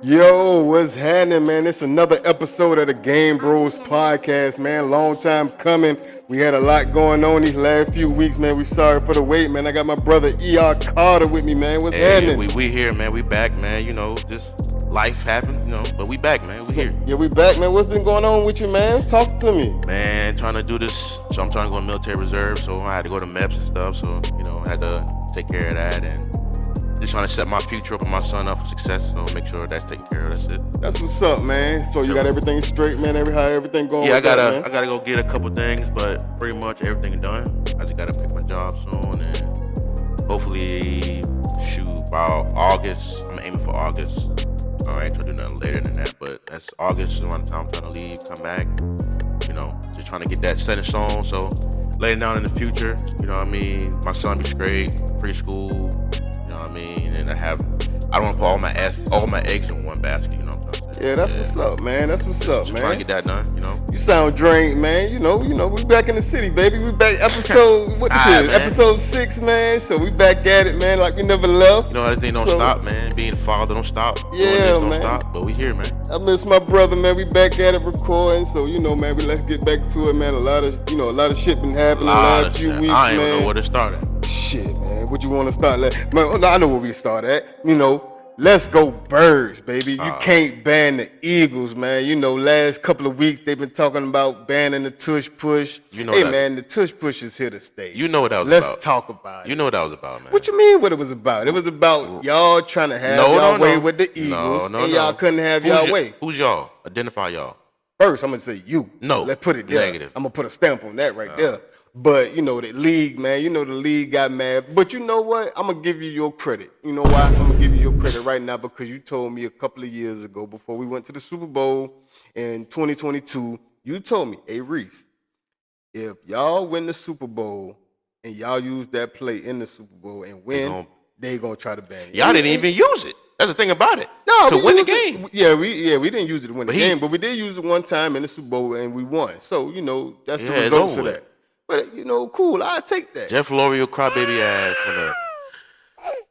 Yo, what's happening, man? It's another episode of the Game Bros podcast, man. Long time coming. We had a lot going on these last few weeks, man. We sorry for the wait, man. I got my brother E.R. Carter with me, man. What's happening? We here, man. We back, man. You know, just life happens, you know, but we back, man. We here. Yeah, we back, man. What's been going on with you, man? Talk to me. Man, trying to do this. So I'm trying to go to military reserve, so I had to go to MEPS and stuff. So, you know, I had to take care of that and just trying to set my future up and my son up for success. So make sure that's taken care of. That's it. That's what's up, man. So you got everything straight, man. How everything going? Yeah, I gotta go get a couple things, but pretty much everything done. I just gotta pick my job soon and hopefully by August. I'm aiming for August. I ain't trying to do nothing later than that, but that's August is around the time I'm trying to leave, come back. You know, just trying to get that set in stone. So later down in the future, you know what I mean, my son be straight, preschool, you know what I mean, and I don't want to put all my eggs in one basket, you know what I'm saying? Yeah, that's what's up, man. That's what's up, man. Trying to get that done, you know. You sound drained, man. You know, we back in the city, baby. We back episode episode 6, man. So we back at it, man, like we never left. You know, everything don't stop, man. Being a father don't stop. Yeah, don't man. stop, but we here, man. I miss my brother, man. We back at it recording. So, you know, man, let's get back to it, man. A lot of shit been happening the last few weeks, man. I don't even know where to start at. Shit, man. What you want to start at? Man, I know where we start at. You know, let's go Birds, baby. You can't ban the Eagles, man. You know, last couple of weeks they've been talking about banning the Tush Push. You know man, the Tush Push is here to stay. You know what that was about. Let's talk about it. You know what that was about, man. What you mean what it was about? It was about y'all trying to have y'all way with the Eagles, and y'all couldn't have y'all way. Who's y'all? Identify y'all. First, I'm going to say you. No. Let's put it there. Negative. I'm going to put a stamp on that right there. But, you know, the league, man, the league got mad. But you know what? I'm going to give you your credit. You know why? I'm going to give you your credit right now because you told me a couple of years ago before we went to the Super Bowl in 2022, you told me, hey, Reese, if y'all win the Super Bowl and y'all use that play in the Super Bowl and win, they going to try to ban you. Y'all didn't even use it. That's the thing about it. No, to win the game. We didn't use it to win the game, but we did use it one time in the Super Bowl and we won. So, you know, that's the results of that. But, you know, cool, I'll take that. Jeff Lurie crybaby ass.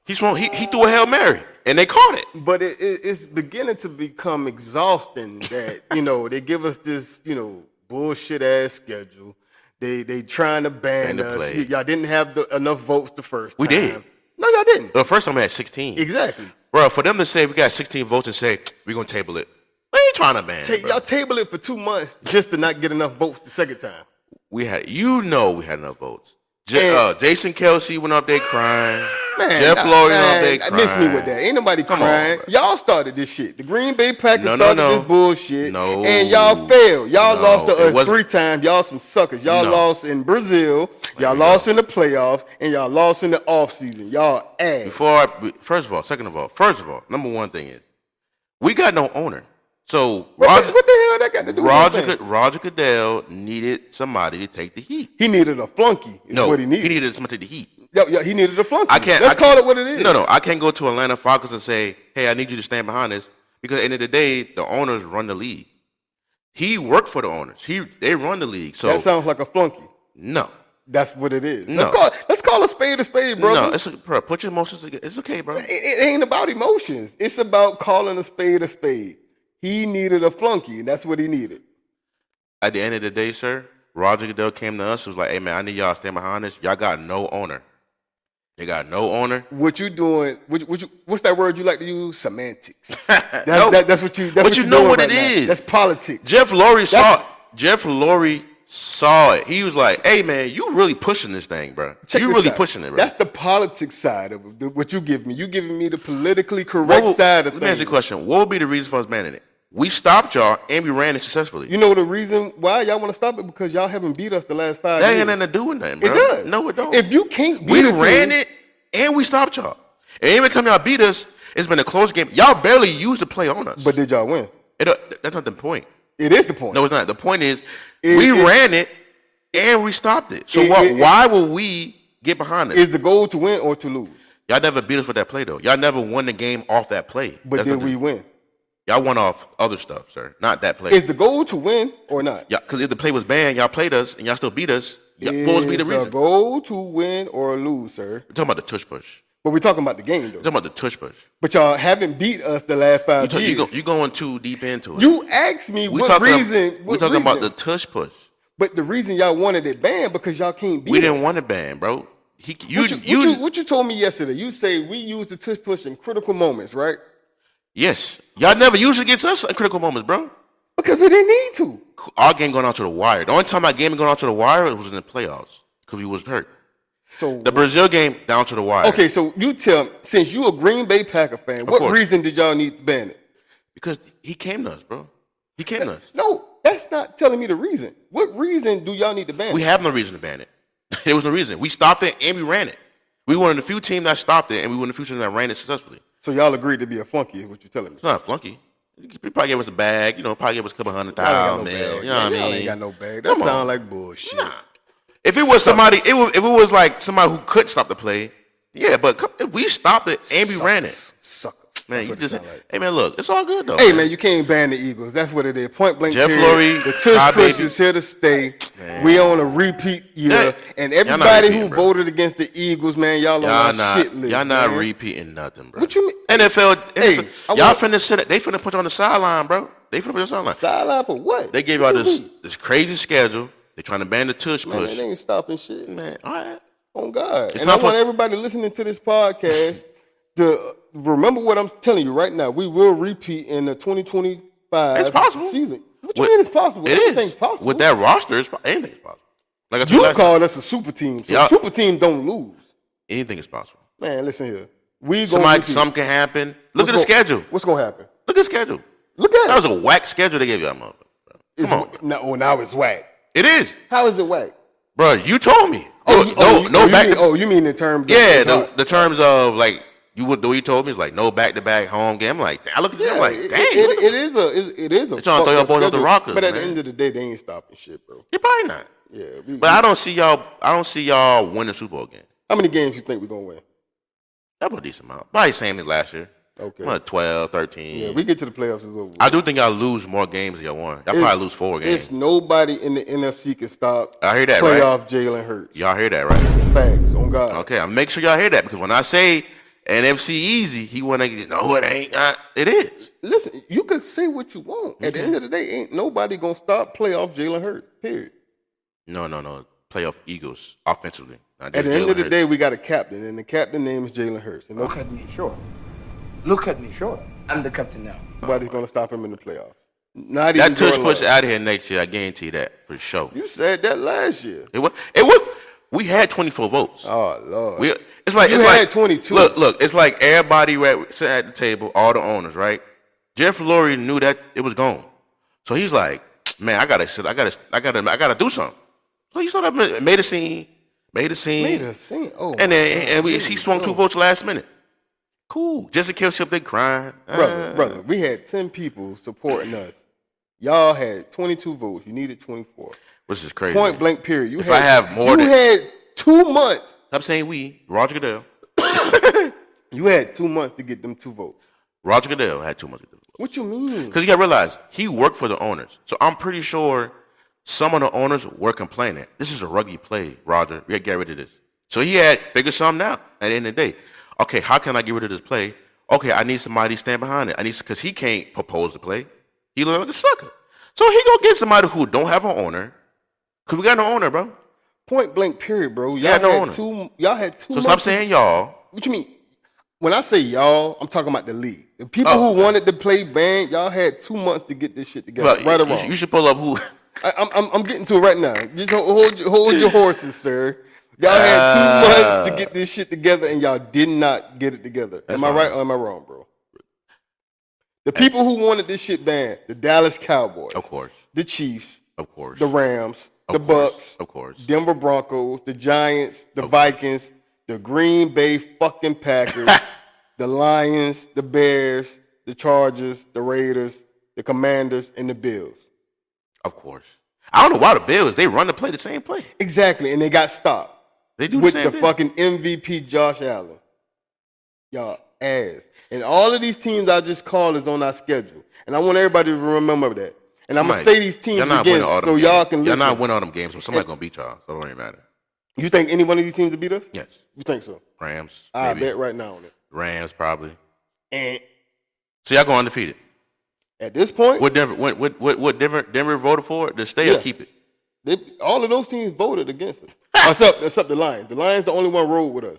He threw a Hail Mary, and they caught it. But it's beginning to become exhausting that, you know, they give us this, you know, bullshit-ass schedule. They trying to ban us. Y'all didn't have enough votes the first time. We did. No, y'all didn't. The first time we had 16. Exactly. Bro, for them to say we got 16 votes and say, we're going to table it. We ain't trying to ban it, y'all table it for 2 months just to not get enough votes the second time. We had enough votes. Jason Kelsey went up there crying. Man, Jeff Lurie went up there crying. Miss me with that. Ain't nobody crying. Y'all started this shit. The Green Bay Packers started this bullshit. No. And y'all failed. Y'all lost to us 3 times. Y'all some suckers. Y'all lost in Brazil. Y'all lost in the playoffs. And y'all lost in the offseason. Y'all ass. First of all, number one thing is, we got no owner. So what the hell that got to do with anything? Roger Goodell needed somebody to take the heat. He needed a flunky. What he needed. He needed somebody to take the heat. Yeah, he needed a flunky. Let's call it what it is. No, I can't go to Atlanta Falcons and say, hey, I need you to stand behind this. Because at the end of the day, the owners run the league. He worked for the owners. They run the league. So that sounds like a flunky. No. That's what it is. No. Let's call a spade, brother. No, bro, put your emotions together. It's okay, bro. It ain't about emotions. It's about calling a spade a spade. He needed a flunky, and that's what he needed. At the end of the day, sir, Roger Goodell came to us and was like, hey, man, I need y'all to stand behind this. Y'all got no owner. They got no owner. What you doing? What's that word you like to use? Semantics. That's what you. But you know what it is. That's politics. Jeff Lurie saw it. He was like, hey, man, you really pushing this thing, bro. You really pushing it, bro. That's the politics side of it, what you give me. You giving me the politically correct side of things. Let me ask you a question. What would be the reason for us banning it? We stopped y'all, and we ran it successfully. You know the reason why y'all want to stop it? Because y'all haven't beat us the last 5 years. That ain't nothing to do with nothing, bro. It does. No, it don't. If you can't beat we ran it, and we stopped y'all. And every time y'all beat us, it's been a close game. Y'all barely used the play on us. But did y'all win? That's not the point. It is the point. No, it's not. The point is, we ran it, and we stopped it. So why would we get behind it? Is the goal to win or to lose? Y'all never beat us with that play, though. Y'all never won the game off that play. But did we win? Y'all won off other stuff, sir. Not that play. Is the goal to win or not? Yeah, because if the play was banned, y'all played us, and y'all still beat us. What would be the reason? The goal to win or lose, sir? We're talking about the Tush Push. But we're talking about the game, though. We're talking about the Tush Push. But y'all haven't beat us the last 5 years. You going too deep into it. You asked me what reason. We're talking about the Tush Push. But the reason y'all wanted it banned because y'all can't beat We us. didn't want it banned, bro. What you told me yesterday? You say we use the Tush Push in critical moments, right? Yes. Y'all never used it against us in critical moments, bro. Because we didn't need to. Our game going out to the wire. The only time our game going out to the wire was in the playoffs because we was hurt. So the Brazil game down to the wire. Okay, so you tell me, since you a Green Bay Packer fan, what reason did y'all need to ban it? Because he came to us, bro. He came to us. No, that's not telling me the reason. What reason do y'all need to ban it? We have no reason to ban it. There was no reason. We stopped it and we ran it. We were one of the few teams that stopped it, and we were one of the few teams that ran it successfully. So y'all agreed to be a flunky, is what you're telling me? It's not a flunky. He probably gave us a bag, probably gave us a couple $100,000, man. You know what I mean? Y'all ain't got no bag. That sound like bullshit. Nah. If it was somebody, if it was like somebody who could stop the play, yeah. But if we stopped it and we ran it, man, you just, hey man, look, it's all good though. Hey man, you can't ban the Eagles. That's what it is. Point blank. Jeff Lurie, the Tush Push is here to stay. Man. We on a repeat year, and everybody who voted against the Eagles, man, y'all on our shit list. Y'all not repeating nothing, bro. What you mean? NFL, y'all finna sit. They finna put you on the sideline, bro. They finna put you on the sideline. Sideline for what? They gave y'all this crazy schedule. They trying to ban the Tush Push. Man, they ain't stopping shit, man. All right. On God. And I want everybody listening to this podcast to remember what I'm telling you right now. We will repeat in the 2025 season. What you mean it's possible? Everything's possible. With that roster, anything's possible. Like you called us a super team. So super team don't lose. Anything is possible. Man, listen here. Something can happen. Look at the schedule. What's gonna happen? Look at the schedule. Look at it. That was a whack schedule they gave you, Come on. Now it's whack. It is. How is it whack? Bro, you told me. You mean in terms of the terms of like what you told me is like no back-to-back home game. I'm like, I look at them like, dang. It is a. They're trying to throw your boys off the Rockers. But at the end of the day, they ain't stopping shit, bro. You're probably not. Yeah. But I don't see y'all winning Super Bowl game. How many games you think we're gonna win? That's a decent amount. Probably same as last year. Okay. 12, 13. Yeah, we get to the playoffs, it's over. I do think y'all lose more games than y'all won. Y'all probably lose 4 games. It's nobody in the NFC can stop. I hear that, playoff Jalen Hurts. Y'all hear that, right? Facts, on God. Okay, I'll make sure y'all hear that because when I say NFC easy, he want to get, no, it ain't. It is. Listen, you can say what you want. Okay. At the end of the day, ain't nobody going to stop playoff Jalen Hurts, period. No. Playoff Eagles, offensively. At the end of the day, we got a captain, and the captain name is Jalen Hurts. Look at me, sure. Look at me, sure. I'm the captain now. Nobody's going to stop him in the playoffs. That Tush Push out of here next year, I guarantee that for sure. You said that last year. It was. We had 24 votes. Oh Lord. It's like 22. Look. It's like everybody sitting at the table, all the owners, right? Jeff Lurie knew that it was gone, so he's like, man, I gotta do something. So he sort of made a scene. Oh. And then he swung 2 votes last minute. Cool. Just in case they crying. Brother, we had 10 people supporting us. Y'all had 22 votes. You needed 24. Which is crazy. Point blank period. You had 2 months. I'm saying we, Roger Goodell. You had 2 months to get them 2 votes. Roger Goodell had 2 months to get them 2 votes. What you mean? Because you got to realize, he worked for the owners. So I'm pretty sure some of the owners were complaining. This is a rugby play, Roger. We got to get rid of this. So he had figured something out at the end of the day. Okay, how can I get rid of this play? Okay, I need somebody to stand behind it. Because he can't propose the play. He look like a sucker. So he gonna get somebody who don't have an owner. Because we got no owner, bro. Point blank period, bro. Y'all had no owner. Y'all had 2 months. So stop saying y'all. What you mean? When I say y'all, I'm talking about the league. The people who wanted to play band, y'all had 2 months to get this shit together. Right or wrong? You should pull up who. I'm getting to it right now. Just hold your horses, sir. Y'all had 2 months to get this shit together, and y'all did not get it together. Am I right or am I wrong, bro? The people who wanted this shit banned, the Dallas Cowboys. Of course. The Chiefs. Of course. The Rams. The Bucks. Of course. Denver Broncos. The Giants. The Vikings. The Green Bay fucking Packers. The Lions. The Bears. The Chargers. The Raiders. The Commanders. And the Bills. Of course. I don't know why the Bills, they run to play the same play. Exactly, and they got stopped. They do with the same thing. Fucking MVP Josh Allen. Y'all ass. And all of these teams I just called is on our schedule. And I want everybody to remember that. And I'm going to say these teams again so y'all can listen. Y'all not winning all them games, so somebody's going to beat y'all. So it don't even matter. You think any one of these teams will beat us? Yes. You think so? Rams. I maybe. bet right now on it. Rams probably. And So y'all go undefeated. at this point, What Denver voted for? To stay or keep it? all of those teams voted against us. Except the Lions. The Lions the only one rolled with us.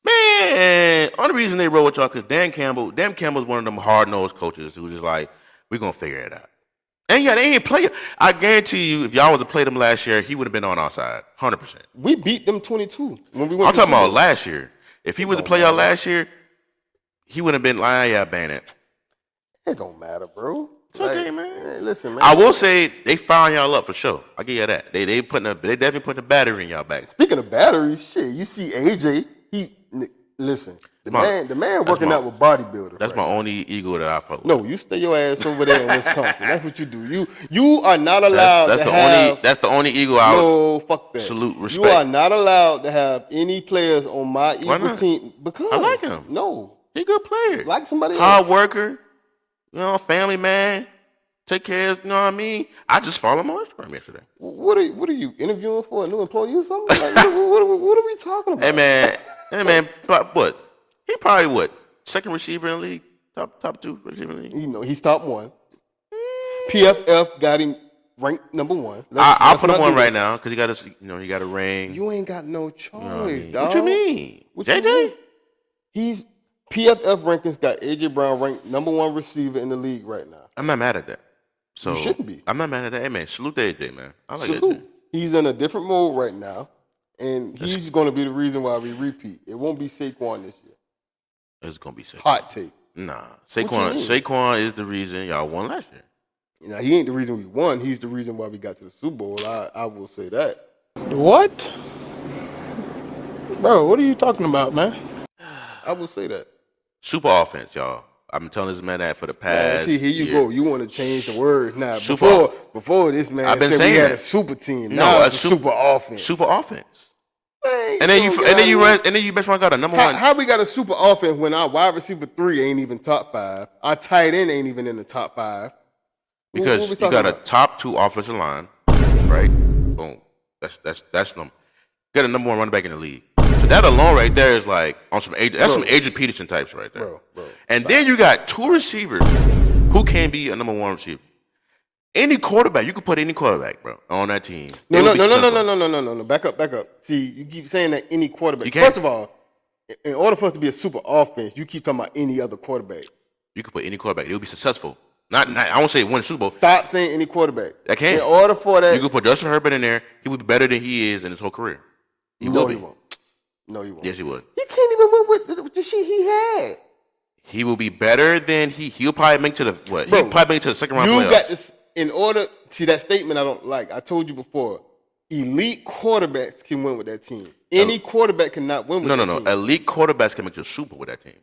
Man, only reason they roll with y'all because Dan Campbell's one of them hard-nosed coaches who just like, we're going to figure it out. And yeah, they ain't play. I guarantee you, if y'all was to play them last year, he would have been on our side, 100%. We beat them 22 when we went. I'm talking about last year. If he was to play y'all last year, he would have been lying. Yeah, ban it. It don't matter, bro. It's okay, man. Listen, man. I will say they firing y'all up for sure. I give you that. They definitely putting a battery in y'all back. Speaking of batteries, shit, you see AJ. Listen. The man working out with bodybuilders. That's my only ego that I fuck with. No, you stay your ass over there in Wisconsin. That's what you do. You are not allowed That's the only ego I No, fuck that. Salute, respect. You are not allowed to have any players on my Eagles team because I like him. No. He a good player. Like somebody else. Hard worker, family man. Take care of, you know what I mean? I just followed him on Instagram yesterday. What are you interviewing for? A new employee or something? Like, what are we talking about? Hey man, but what? He probably second receiver in the league, top 2 receiver in the league. He's top 1. PFF got him ranked number 1. I'll put him on right now because he got a ring. You ain't got no choice, dog. What you mean? JJ? He's PFF rankings got AJ Brown ranked number 1 receiver in the league right now. I'm not mad at that. So you shouldn't be. I'm not mad at that. Hey man, salute to AJ, man. I like Salute. AJ. He's in a different mode right now, and he's going to be the reason why we repeat. It won't be Saquon this year. It's gonna be Saquon. Hot take. Nah, Saquon is the reason y'all won last year. Now he ain't the reason we won. He's the reason why we got to the Super Bowl. I will say that. What? Bro, what are you talking about, man? I will say that. Super offense, y'all. I've been telling this man that for the past. See, here you year. go. You want to change the word now. Super Before this man I've been said saying we had that. a super team. No, Now a it's a super offense. Super offense. Man, And then you best run got a number 1. How we got a super offense when our wide receiver 3 ain't even top 5? Our tight end ain't even in the top 5. Because what we you talking got about? a top 2 offensive line, right? Boom. That's number. Got a number 1 running back in the league. So that alone right there is like on some some Adrian Peterson types right there. Bro. And then you got 2 receivers who can be a number 1 receiver. Any quarterback, you could put any quarterback, bro, on that team. No. Back up. See, you keep saying that any quarterback. You can't. First of all, in order for us to be a super offense, you keep talking about any other quarterback. You could put any quarterback. They'll be successful. Not I won't say win Super Bowl. Stop saying any quarterback. I can't. In order for that, You could put Justin Herbert in there. He would be better than he is in his whole career. He will be. won't. No, you won't. Yes, he would. He can't even win with the shit he had. He will be better than he'll probably make to the what? Bro, He'll probably make to the second round You playoffs. got this in order. See that statement I don't like. I told you before. Elite quarterbacks can win with that team. Any quarterback cannot win with that team. No. Elite quarterbacks can make the Super Bowl with that team.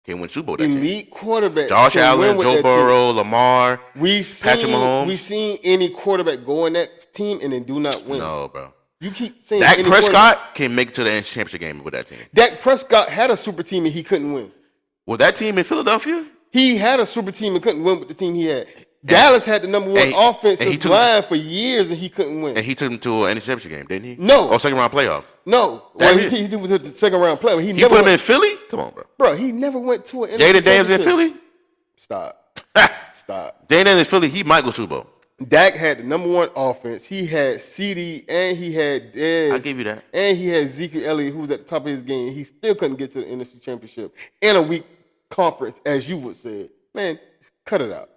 Can win Super Bowl with that team. Elite quarterbacks. Josh can Allen, win with Joe that Burrow, team. Lamar, Patrick Mahomes. We've seen any quarterback go in that team and then do not win. No, bro. You keep saying Dak any Prescott can make it to the championship game with that team. Dak Prescott had a super team and he couldn't win. Was that team in Philadelphia? He had a super team and couldn't win with the team he had. Dallas had the number 1 offensive line for years and he couldn't win. And he took him to an NFC championship game, didn't he? No. Or second round playoff. No. Damn Well, he was at the second round play. He You never put him went, in Philly? Come on, bro. Bro, he never went to an NFC Jaden Daniels in championship. Philly? Stop. Stop. Jaden Daniels in Philly, he might go Super Bowl. Dak had the number 1 offense. He had CD and he had Dez. I'll give you that. And he had Ezekiel Elliott, who was at the top of his game. He still couldn't get to the NFC Championship in a weak conference, as you would say. Man, cut it out.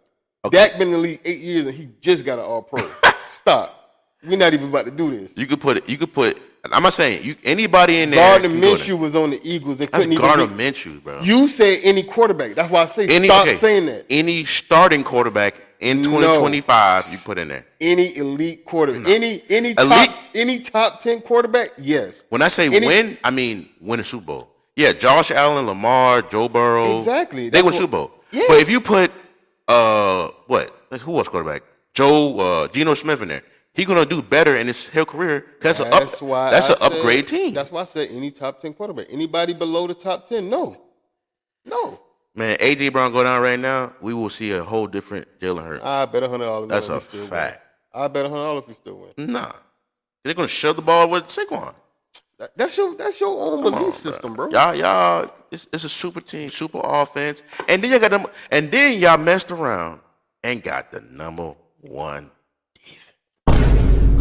Okay. Dak been in the league 8 years and he just got an All-Pro. Stop. We're not even about to do this. You could put. I'm not saying anybody in there. Gardner Minshew was on the Eagles. They That's couldn't Gardner even Minshew, bro. You said any quarterback. That's why I say stop saying that. Any starting quarterback in 2025, you put in there. Any elite quarterback. No. Any top 10 quarterback, yes. When I say win, I mean win a Super Bowl. Yeah, Josh Allen, Lamar, Joe Burrow. Exactly. They win Super Bowl. Yes. But if you put who was quarterback? Geno Smith in there. He's gonna do better in his whole career because that's an upgrade team. That's why I said any top 10 quarterback. Anybody below the top 10, no. Man, AJ Brown go down right now, we will see a whole different Jalen Hurts. I bet $100. That's a fact. I bet $100 if we still win. Nah. They're gonna shove the ball with Saquon. That's your own belief system, bro. Y'all, it's a super team, super offense, and then you got them, and then y'all messed around and got the number one defense.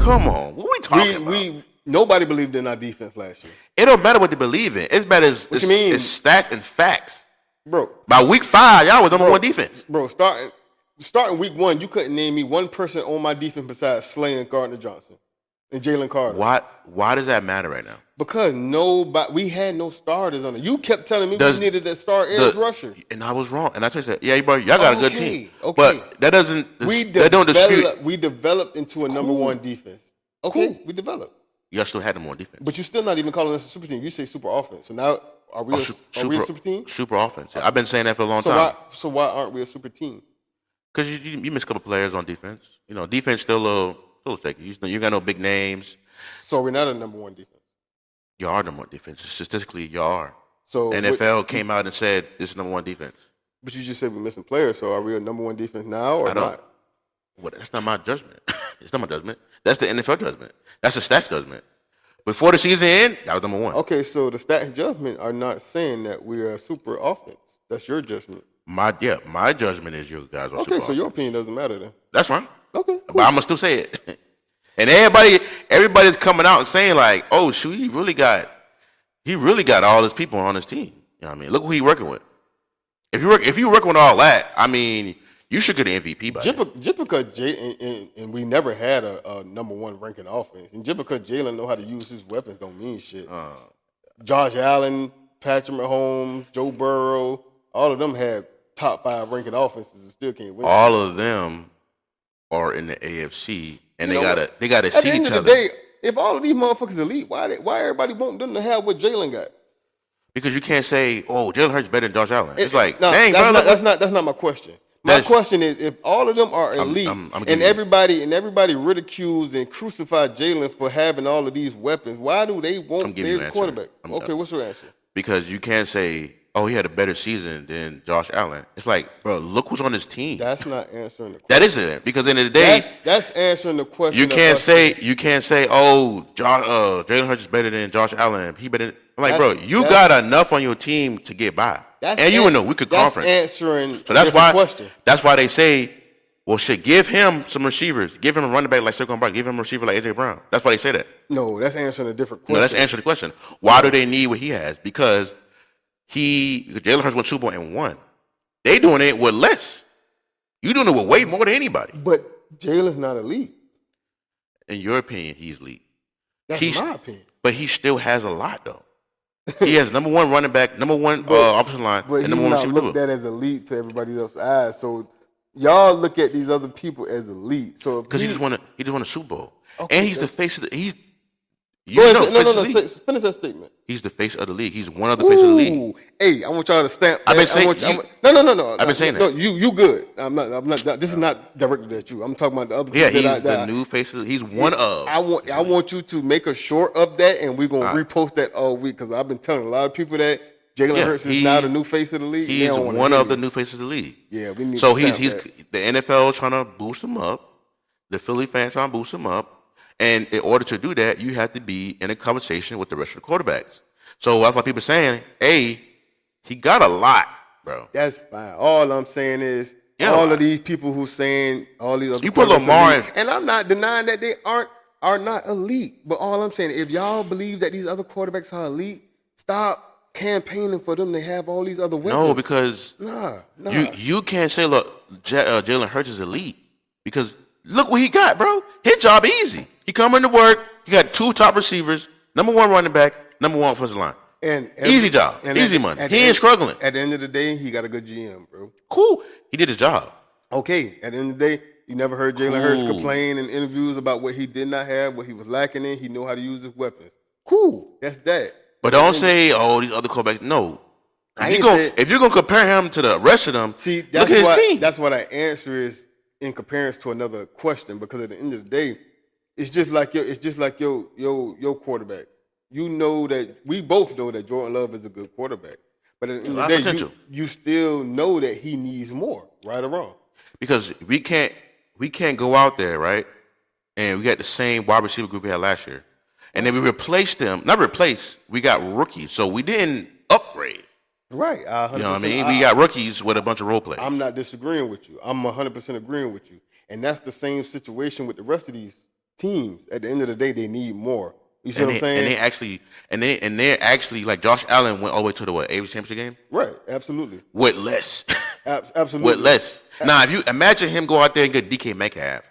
Come on, what we talking about? Nobody believed in our defense last year. It don't matter what they believe in. It's better as stats and facts. Bro. By week 5, y'all was number one defense. Bro, starting week 1, you couldn't name me one person on my defense besides Slay and Gardner Johnson and Jalen Carter. Why does that matter right now? Because we had no starters on it. You kept telling me we needed that star edge rusher. And I was wrong. And I told you that, yeah, bro, y'all got a good team. Okay. But that don't dispute. We developed into a number one defense. Okay, cool. We developed. Y'all still had them on defense. But you're still not even calling us a super team. You say super offense. So now, are we a super team? Super offense. Yeah. I've been saying that for a long time. So why aren't we a super team? Because you miss a couple players on defense. You know, defense still a little shaky. You got no big names. So we're not a number one defense. You are number one defense. Statistically, you are. So NFL came out and said this is number one defense. But you just said we're missing players. So are we a number one defense now or not? Well, that's not my judgment. It's not my judgment. That's the NFL judgment. That's the stats judgment. Before the season end, y'all was number one. Okay, so the stats judgment are not saying that we're a super offense. That's your judgment. My judgment is you guys are super Okay, so offense. your opinion doesn't matter then. That's fine. Okay, cool. But I'm gonna still say it. And everybody's coming out and saying like, oh shoot, he really got all his people on his team. You know what I mean? Look who he working with. If you're working with all that, I mean, you should get an MVP by just because and we never had a number one ranking offense, and just because Jalen know how to use his weapons don't mean shit. Josh Allen, Patrick Mahomes, Joe Burrow, all of them had top 5 ranking offenses and still can't win. All of them are in the AFC, and they gotta see each other. At the end of the day, if all of these motherfuckers elite, why everybody want them to have what Jalen got? Because you can't say, oh, Jalen Hurts better than Josh Allen. It's like, no, dang, that's not my question. My question is, if all of them are elite, and everybody ridicules and crucifies Jalen for having all of these weapons, why do they want their quarterback? Okay, what's your answer? Because you can't say, oh, he had a better season than Josh Allen. It's like, bro, look who's on his team. That's not answering the question. That isn't it. Because at the end of the day, that's answering the question. You can't say, oh, Jalen Hurts is better than Josh Allen. He better. I'm like, bro, you got enough on your team to get by. And you in the weaker conference. Answering so that's why. Question. That's why they say, well, shit, give him some receivers. Give him a running back like Saquon Barkley. Give him a receiver like AJ Brown. That's why they say that. No, that's answering a different question. No, that's answering the question. Why do they need what he has? Because Jalen Hurts went Super Bowl and won. They doing it with less. You doing it with way more than anybody. But Jalen's not elite. In your opinion, he's elite. That's my opinion. But he still has a lot though. He has number one running back, number one offensive line, and number one receiver. But he's not looked at as elite to everybody else's eyes. So y'all look at these other people as elite. So because he just won a Super Bowl, okay, and he's the face of the. Finish that statement. He's the face of the league. He's one of the face of the league. Hey, I want y'all to stamp. I've been saying. No. I've been saying that. No, you good. I'm not. This is not directed at you. I'm talking about the other people. Yeah, he's the new face of. He's one of. I want you to make a short of that, and we're gonna repost that all week because I've been telling a lot of people that Jalen Hurts is now the new face of the league. He is one of the new faces of the league. Yeah, we need. So to he's the NFL trying to boost him up. The Philly fans trying to boost him up. And in order to do that, you have to be in a conversation with the rest of the quarterbacks. So that's why people are saying, hey, he got a lot, bro. That's fine. All I'm saying is all of these people who saying all these other you put Lamar in. And I'm not denying that they are not elite. But all I'm saying, if y'all believe that these other quarterbacks are elite, stop campaigning for them to have all these other weapons. No, because nah. You can't say, look, Jalen Hurts is elite. Because look what he got, bro. His job easy. He coming to work. He got 2 top receivers, number 1 running back, number 1 offensive line. Easy job, easy money. He ain't struggling. At the end of the day, he got a good GM, bro. Cool. He did his job. Okay. At the end of the day, you never heard Jalen Hurts complain in interviews about what he did not have, what he was lacking in. He know how to use his weapons. Cool. That's that. But don't say, oh, these other quarterbacks. No. If you're gonna compare him to the rest of them, look at his team. That's what I answer is in comparison to another question, because at the end of the day, it's just like your quarterback. You know that we both know that Jordan Love is a good quarterback, but at the end of the day, you still know that he needs more, right or wrong. Because we can't go out there, right, and we got the same wide receiver group we had last year. And then we replaced them. Not replaced. We got rookies, so we didn't upgrade. Right. You know what I mean? We got rookies with a bunch of role players. I'm not disagreeing with you. I'm 100% agreeing with you. And that's the same situation with the rest of these teams. At the end of the day, they need more. You see what I'm saying? And they're actually like Josh Allen went all the way to the AFC Championship game. Right. Absolutely. With less. Absolutely. With less. Now, if you imagine him go out there and get DK Metcalf,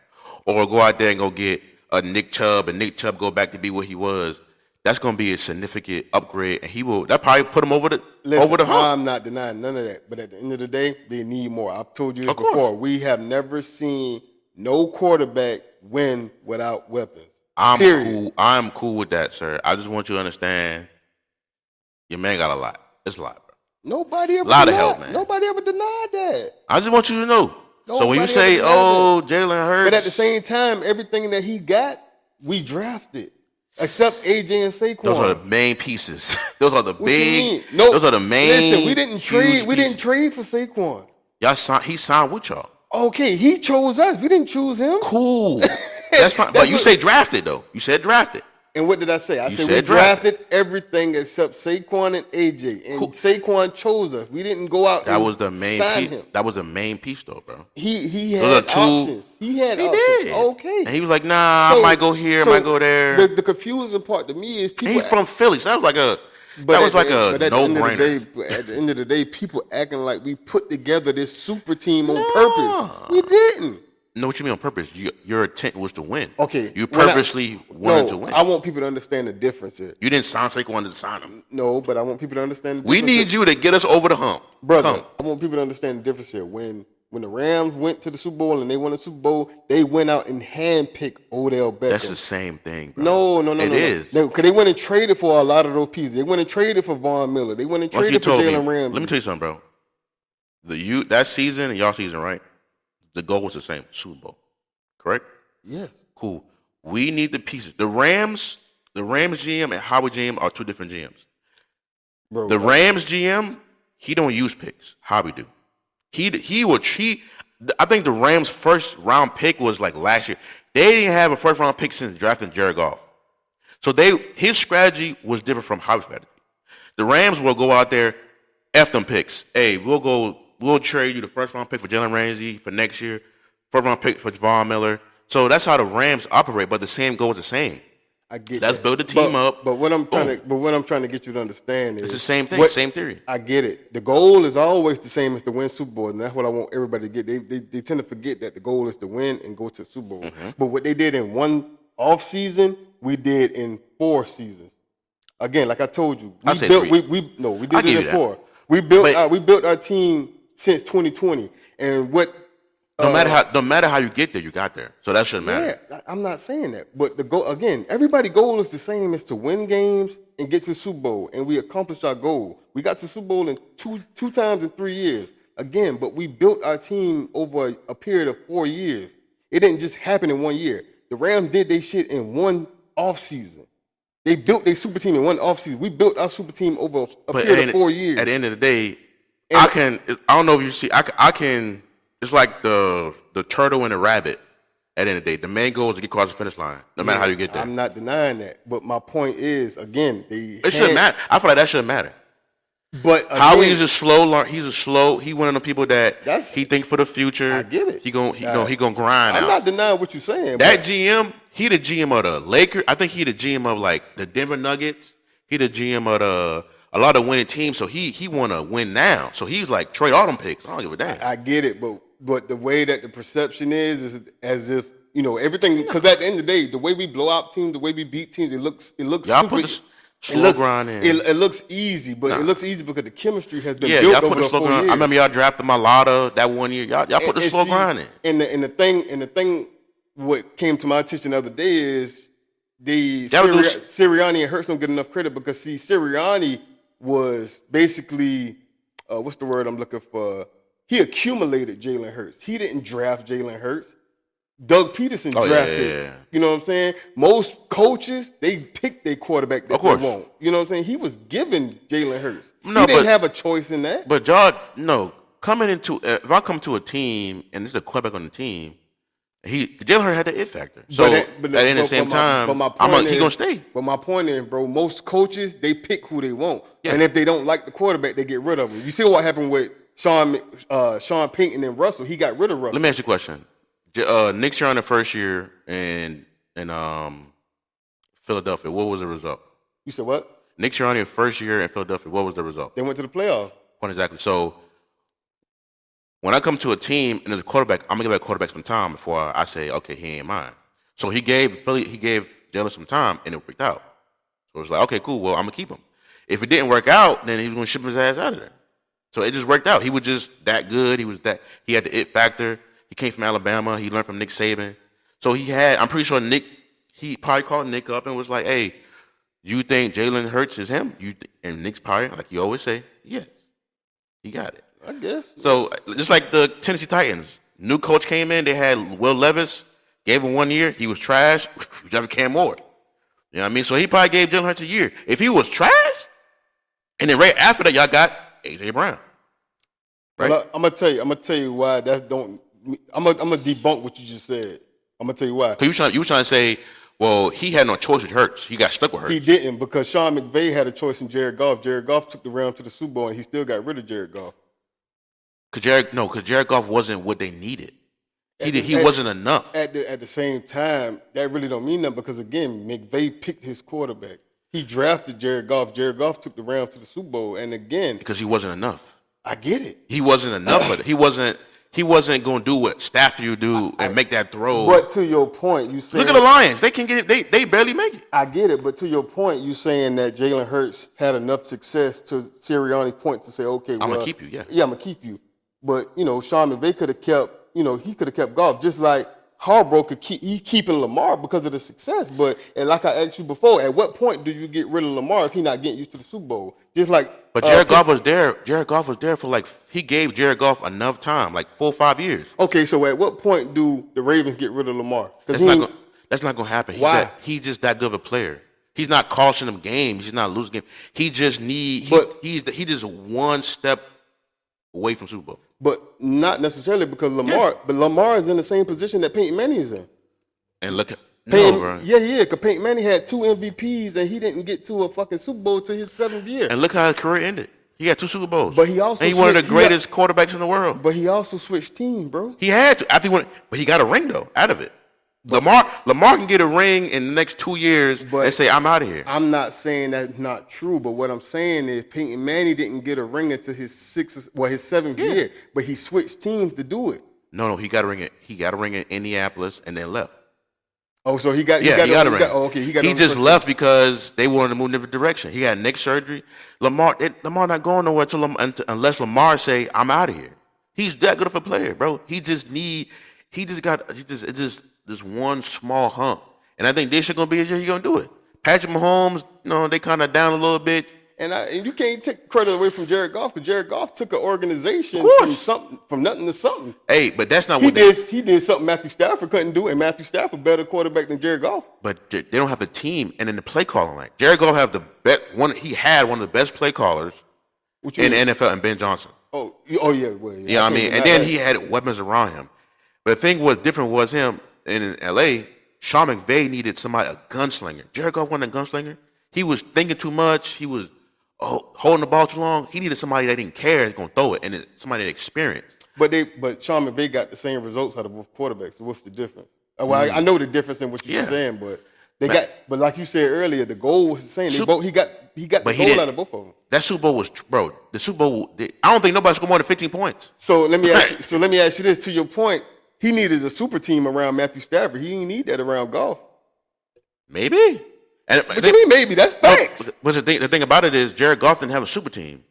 or go out there and go get a Nick Chubb, and Nick Chubb go back to be what he was, that's going to be a significant upgrade, and that probably put him over the hump. I'm not denying none of that, but at the end of the day, they need more. I've told you this before. We have never seen no quarterback win without weapons. I'm cool with that, sir. I just want you to understand, your man got a lot. It's a lot, bro. Nobody ever denied that. I just want you to know. So when you say, Jalen Hurts. But at the same time, everything that he got, we drafted. Except AJ and Saquon. Those are the main pieces. Those are the big. No, those are the main. Listen, we didn't trade. We didn't trade for Saquon. He signed with y'all. Okay, he chose us. We didn't choose him. Cool. That's fine. But you say drafted though. You said drafted. And what did I say? I said we drafted everything except Saquon and AJ. And Saquon chose us. We didn't go out and sign him. That was the main piece though, bro. He had options. He options. Did. Okay. And he was like, nah, I might go here, I might go there. The confusing part to me is people. He's from Philly, so that was like a no-brainer. At the end of the day, people acting like we put together this super team on purpose. We didn't. Know what you mean on purpose? Your intent was to win. Okay. You purposely wanted to win. I want people to understand the difference here. You didn't sign Saquon to sign him. No, but I want people to understand the difference. We need you to get us over the hump. Brother, I want people to understand the difference here. When the Rams went to the Super Bowl and they won the Super Bowl, they went out and handpicked Odell Beckham. That's the same thing, bro. No. It is. Because they went and traded for a lot of those pieces. They went and traded for Von Miller. They went and traded for Jalen Ramsey. Let me tell you something, bro. That season and y'all season, right? The goal was the same, Super Bowl. Correct? Yes. Cool. We need the pieces. The Rams GM and Howard GM are two different GMs. Bro, the Rams GM, he don't use picks. Howard do. I think the Rams' first round pick was like last year. They didn't have a first round pick since drafting Jared Goff. So his strategy was different from Howard's strategy. The Rams will go out there, F them picks. Hey, we'll trade you the first round pick for Jalen Ramsey for next year. First round pick for Von Miller. So that's how the Rams operate, but the same goes the same. I get Let's build the team up. But what I'm trying to get you to understand is it's the same thing, same theory. I get it. The goal is always the same as to win Super Bowl, and that's what I want everybody to get. They tend to forget that the goal is to win and go to the Super Bowl. Mm-hmm. But what they did in one off season, we did in 4 seasons. Again, like I told you, we did it in 4. We built our team since 2020, and what. No matter how you get there, you got there. So that shouldn't matter. Yeah, I'm not saying that. But the goal, again, everybody's goal is the same, is to win games and get to the Super Bowl. And we accomplished our goal. We got to the Super Bowl in two times in 3 years. Again, but we built our team over a period of 4 years. It didn't just happen in 1 year. The Rams did their shit in one offseason. They built their super team in one offseason. We built our super team over a period of 4 years. At the end of the day, I don't know if you see, I can. It's like the turtle and the rabbit at the end of the day. The main goal is to get across the finish line, no matter how you get there. I'm not denying that. But my point is, again, it shouldn't matter. I feel like that shouldn't matter. But again, how he's he one of the people that he think for the future. I get it. He gonna grind. I'm not denying what you're saying. That GM, he the GM of the Lakers. I think he the GM of like the Denver Nuggets. He the GM of a lot of winning teams. So he want to win now. So he's like, trade all them picks. I don't give a damn. I get it, but the way that the perception is as if, everything, because at the end of the day, the way we blow out teams, the way we beat teams, it looks y'all super, put the slow grind in. It looks easy, but it looks easy because the chemistry has been built over the 4 years. I remember y'all drafted Malata that 1 year. Y'all put the slow grind in. And the thing what came to my attention the other day is Sirianni and Hurts don't get enough credit because Sirianni was basically what's the word I'm looking for? He accumulated Jalen Hurts. He didn't draft Jalen Hurts. Doug Peterson drafted. Yeah. You know what I'm saying? Most coaches, they pick their quarterback that they want. You know what I'm saying? He was given Jalen Hurts. He didn't have a choice in that. But y'all, if I come to a team and there's a quarterback on the team Jalen Hurts had the it factor. So at the same time, he gonna stay. But my point is, bro, most coaches they pick who they want, and if they don't like the quarterback, they get rid of him. You see what happened with Sean Payton and Russell? He got rid of Russell. Let me ask you a question. Nick Sirianni first year in Philadelphia, what was the result? You said what? Nick Sirianni first year in Philadelphia, what was the result? They went to the playoffs. What exactly? So when I come to a team and there's a quarterback, I'm gonna give that quarterback some time before I say, okay, he ain't mine. So he gave Jalen some time and it worked out. So it's like, okay, cool. Well, I'm gonna keep him. If it didn't work out, then he was gonna ship his ass out of there. So it just worked out. He was just that good. He had the it factor. He came from Alabama. He learned from Nick Saban. So I'm pretty sure he probably called Nick up and was like, hey, you think Jalen Hurts is him? And Nick's probably, like you always say, yes, he got it. I guess. So just like the Tennessee Titans, new coach came in. They had Will Levis, gave him 1 year. He was trash. We drafted Cam Ward. You know what I mean? So he probably gave Jalen Hurts a year. If he was trash, and then right after that, y'all got A.J. Brown. Right? Well, I'm gonna tell you why I'm gonna debunk what you just said. I'm gonna tell you why. You were trying to say, well, he had no choice with Hurts. He got stuck with Hurts. He didn't, because Sean McVay had a choice in Jared Goff. Jared Goff took the round to the Super Bowl, and he still got rid of Jared Goff. Because Jared Goff wasn't what they needed. He wasn't enough. At the same time, that really don't mean nothing, because again, McVay picked his quarterback. He drafted Jared Goff. Jared Goff took the round to the Super Bowl, and again, because he wasn't enough. I get it. He wasn't enough. But he wasn't going to do what Stafford would do and make that throw. But to your point, you say, look at the Lions. They can get it. They barely make it. I get it, but to your point, you saying that Jalen Hurts had enough success to Sirianni's point to say, okay, I'm gonna keep you. Yeah, I'm gonna keep you. But Sean McVay could have kept. He could have kept Goff, just like Harbaugh could keeping Lamar because of the success. And like I asked you before, at what point do you get rid of Lamar if he's not getting you to the Super Bowl? Just like, but Jared Goff was there. Jared Goff was there for he gave Jared Goff enough time, like 4 or 5 years. Okay, so at what point do the Ravens get rid of Lamar? That's not going to happen. Why? He's just that good of a player. He's not costing them games. He's not losing games. He just he's just one step away from Super Bowl. But not necessarily because Lamar. But Lamar is in the same position that Peyton Manning is in. And look at bro. Yeah. Because Peyton Manning had 2 MVPs and he didn't get to a fucking Super Bowl till his 7th year. And look how his career ended. He had 2 Super Bowls. But he also one of the greatest quarterbacks in the world. But he also switched teams, bro. He had to. But he got a ring though out of it. Lamar can get a ring in the next 2 years and say, I'm out of here. I'm not saying that's not true, but what I'm saying is Peyton Manning didn't get a ring until his 7th year, but he switched teams to do it. No, he got a ring. He got a ring in Indianapolis and then left. Oh, so he got a ring. He just left because they wanted to move in a different direction. He had neck surgery. Lamar not going nowhere unless Lamar say, I'm out of here. He's that good of a player, bro. This one small hump. And I think this is going to be his year. He's going to do it. Patrick Mahomes, they kind of down a little bit. And you can't take credit away from Jared Goff, because Jared Goff took an organization from nothing to something. Hey, but that's not he did something Matthew Stafford couldn't do, and Matthew Stafford better quarterback than Jared Goff. But they don't have the team and then the play calling right. Jared Goff have the best one. He had one of the best play callers in the NFL, and Ben Johnson. Oh yeah, well, yeah. You know what I mean? And then he had weapons around him. But the thing was different was him. In L.A., Sean McVay needed somebody, a gunslinger. Jared Goff wasn't a gunslinger. He was thinking too much. He was holding the ball too long. He needed somebody that didn't care and going to throw it, and somebody that experienced. But Sean McVay got the same results out of both quarterbacks. So what's the difference? Well, I know the difference in what you're saying, but but like you said earlier, the goal was the same. He got the goal out of both of them. That Super Bowl was, bro. The Super Bowl. I don't think nobody scored more than 15 points. So let me ask you this. To your point. He needed a super team around Matthew Stafford. He didn't need that around Goff. Maybe. What you mean maybe? That's facts. But the thing about it is Jared Goff didn't have a super team.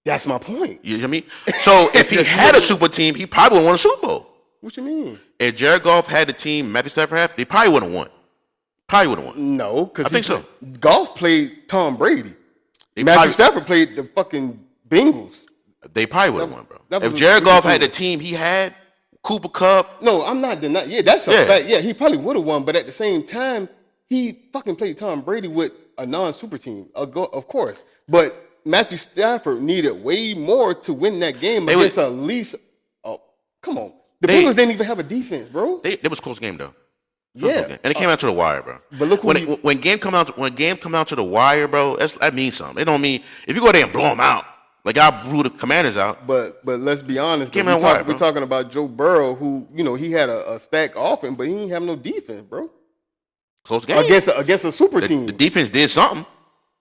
That's my point. You know what I mean? So if he had a super team, he probably would have won a Super Bowl. What you mean? If Jared Goff had the team Matthew Stafford had, they probably would have won. No, because I think so. Goff played Tom Brady. Matthew Stafford played the fucking Bengals. They probably would have won, bro. If Jared Goff had the team he had, Cooper Kupp. No, I'm not denying. Yeah, that's a fact. Yeah, he probably would have won, but at the same time, he fucking played Tom Brady with a non-super team, of course. But Matthew Stafford needed way more to win that game against at least. Oh, come on. The Bengals didn't even have a defense, bro. It was a close game though. Yeah, and it came out to the wire, bro. But look when game come out to the wire, bro. That means something. It don't mean if you go there and blow them out, like I blew the Commanders out. But let's be honest. We're talking about Joe Burrow, who he had a stacked offense, but he didn't have no defense, bro. Close game against a super team. The defense did something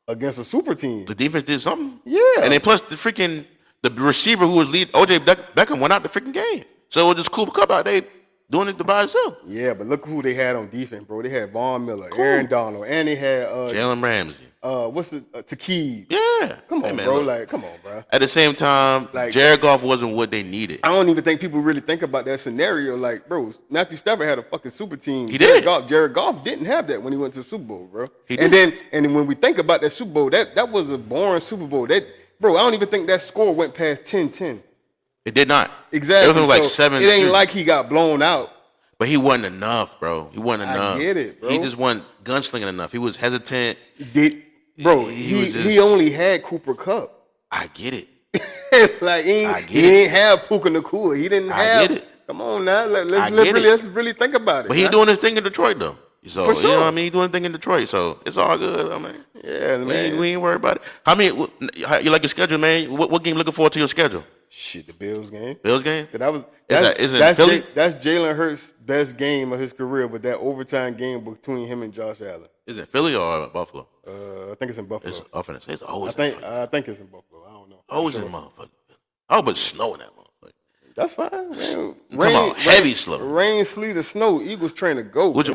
against a super team. The defense did something. Yeah, and then plus the receiver who was lead OJ Beckham went out the freaking game. So it was just Cooper Kupp out there doing it by himself. Yeah, but look who they had on defense, bro. They had Von Miller, Aaron Donald, and they had Jalen Ramsey. What's the Takib? Yeah, come on, man, bro. Like, come on, bro. At the same time, like, Jared Goff wasn't what they needed. I don't even think people really think about that scenario. Like, bro, Matthew Stafford had a fucking super team. He did. Jared Goff didn't have that when he went to the Super Bowl, bro. He did. And then when we think about that Super Bowl, that was a boring Super Bowl. Bro, I don't even think that score went past 10-10. It did not. Exactly. It was like 7. It ain't like he got blown out. But he wasn't enough, bro. He wasn't enough. I get it, bro. He just wasn't gunslinging enough. He was hesitant. He only had Cooper Kupp. I get it. Like he didn't have Puka Nacua. He didn't have. I get it. Come on now, let's really think about it. But he's doing his thing in Detroit though. So for sure. You know what I mean? He's doing his thing in Detroit, so it's all good. I mean, yeah, man. We ain't worried about it. You like your schedule, man? What game looking forward to your schedule? Shit, the Bills game. Bills game? That's Philly? That's Jalen Hurts' best game of his career, but that overtime game between him and Josh Allen. Is it Philly or Buffalo? I think it's in Buffalo. I think it's in Buffalo. I don't know. Always in motherfucker. Oh, but snow in that motherfucker. That's fine, man. Heavy slow. Rain, sleet, or snow. Eagles trying to go. What?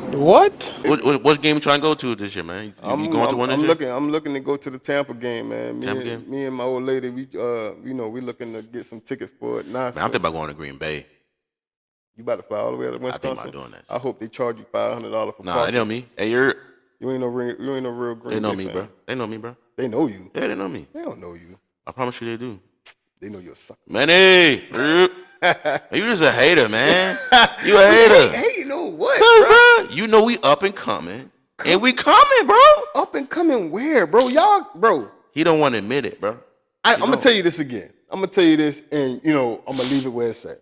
What game you trying to go to this year, man? You going to one this year? I'm looking to go to the Tampa game, man. Me and my old lady, we looking to get some tickets for it. Man, I'm thinking about going to Green Bay. You about to fly all the way to Wisconsin? I think about doing that. I hope they charge you $500 for parking. Nah, they know me. Hey, you ain't no real Green Bay. They know me, fan. bro. They know me, bro. They know you. Yeah, they know me. They don't know you. I promise you they do. They know you're a sucker. Man, hey. You just a hater, man. You a hater. Hey, know what, bro? You know we up and coming. And we coming, bro. Up and coming where, bro? Y'all, bro. He don't want to admit it, bro. I'm going to tell you this again. I'm going to tell you this, and, I'm going to leave it where it's at.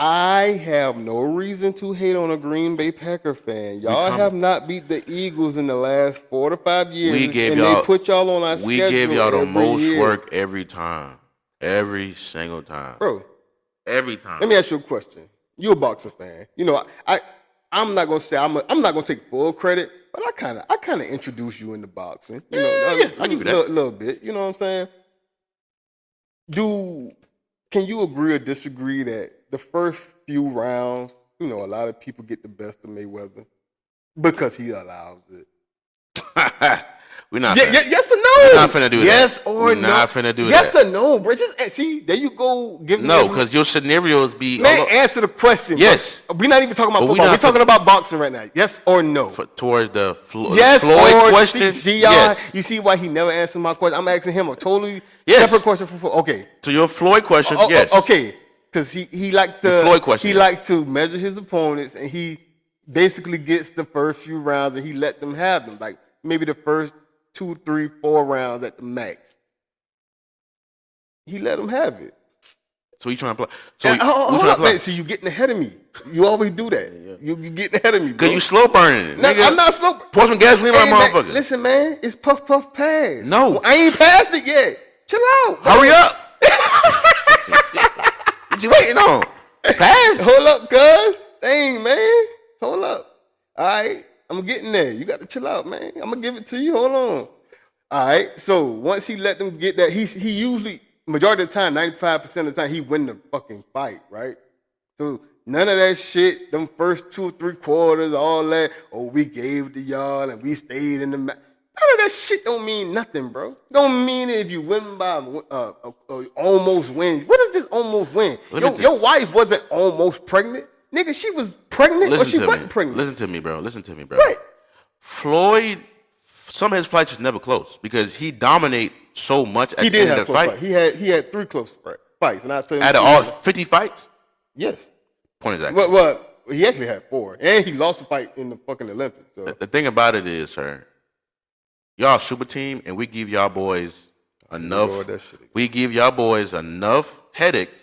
I have no reason to hate on a Green Bay Packer fan. Y'all have not beat the Eagles in the last 4 to 5 years. They put y'all on our schedule. We give y'all the most work every time. Every single time. Bro. Every time. Let me ask you a question. You're a boxer fan. I'm not gonna say I'm not gonna take full credit, but I kind of introduced you into boxing. I give you that. A little bit. You know what I'm saying? Can you agree or disagree that the first few rounds, a lot of people get the best of Mayweather because he allows it? We're not. Yes or no? We're not finna do that. Yes or no? We're not finna do that. Yes or no, bro? Just see. There you go. No, because your scenarios be. Man, answer the question. Yes. Bro. We're not even talking about football. We're talking about boxing right now. Yes or no? Towards the Floyd question. See, y'all. Yes. You see why he never answered my question? I'm asking him a totally separate question. Okay. To your Floyd question, yes. Okay. Because he likes to. The Floyd question. He likes to measure his opponents, and he basically gets the first few rounds, and he let them have them. Like maybe the first 2, 3, 4 rounds at the max. He let them have it. So you trying to play? See, you getting ahead of me. You always do that. You getting ahead of me, bro. Cause you slow burning it. No, I'm not slow. Pour some gasoline on my motherfucker. Listen, man, it's puff pass. No, I ain't passed it yet. Chill out. Bro. Hurry up. What you waiting on? Pass. Hold up, cuz. Dang, man. Hold up. All right. I'm getting there. You got to chill out, man. I'm going to give it to you. Hold on. All right. So once he let them get that, he usually, majority of the time, 95% of the time, he win the fucking fight, right? So none of that shit, them first 2 or 3 quarters, all that, we gave it to y'all and we stayed in the match. None of that shit don't mean nothing, bro. Don't mean it if you win by almost win. What is this almost win? Your wife wasn't almost pregnant. Nigga, she was pregnant or she wasn't pregnant. Listen to me, bro. Right. Floyd, some of his fights is never close because he dominate so much at the end of the fight. He had 3 close fights. And I tell you, out of all 50 fights? Yes. Point exactly. Well, he actually had 4. And he lost a fight in the fucking Olympics. So. The thing about it is, sir, y'all a super team and we give y'all boys enough. We give y'all boys enough headaches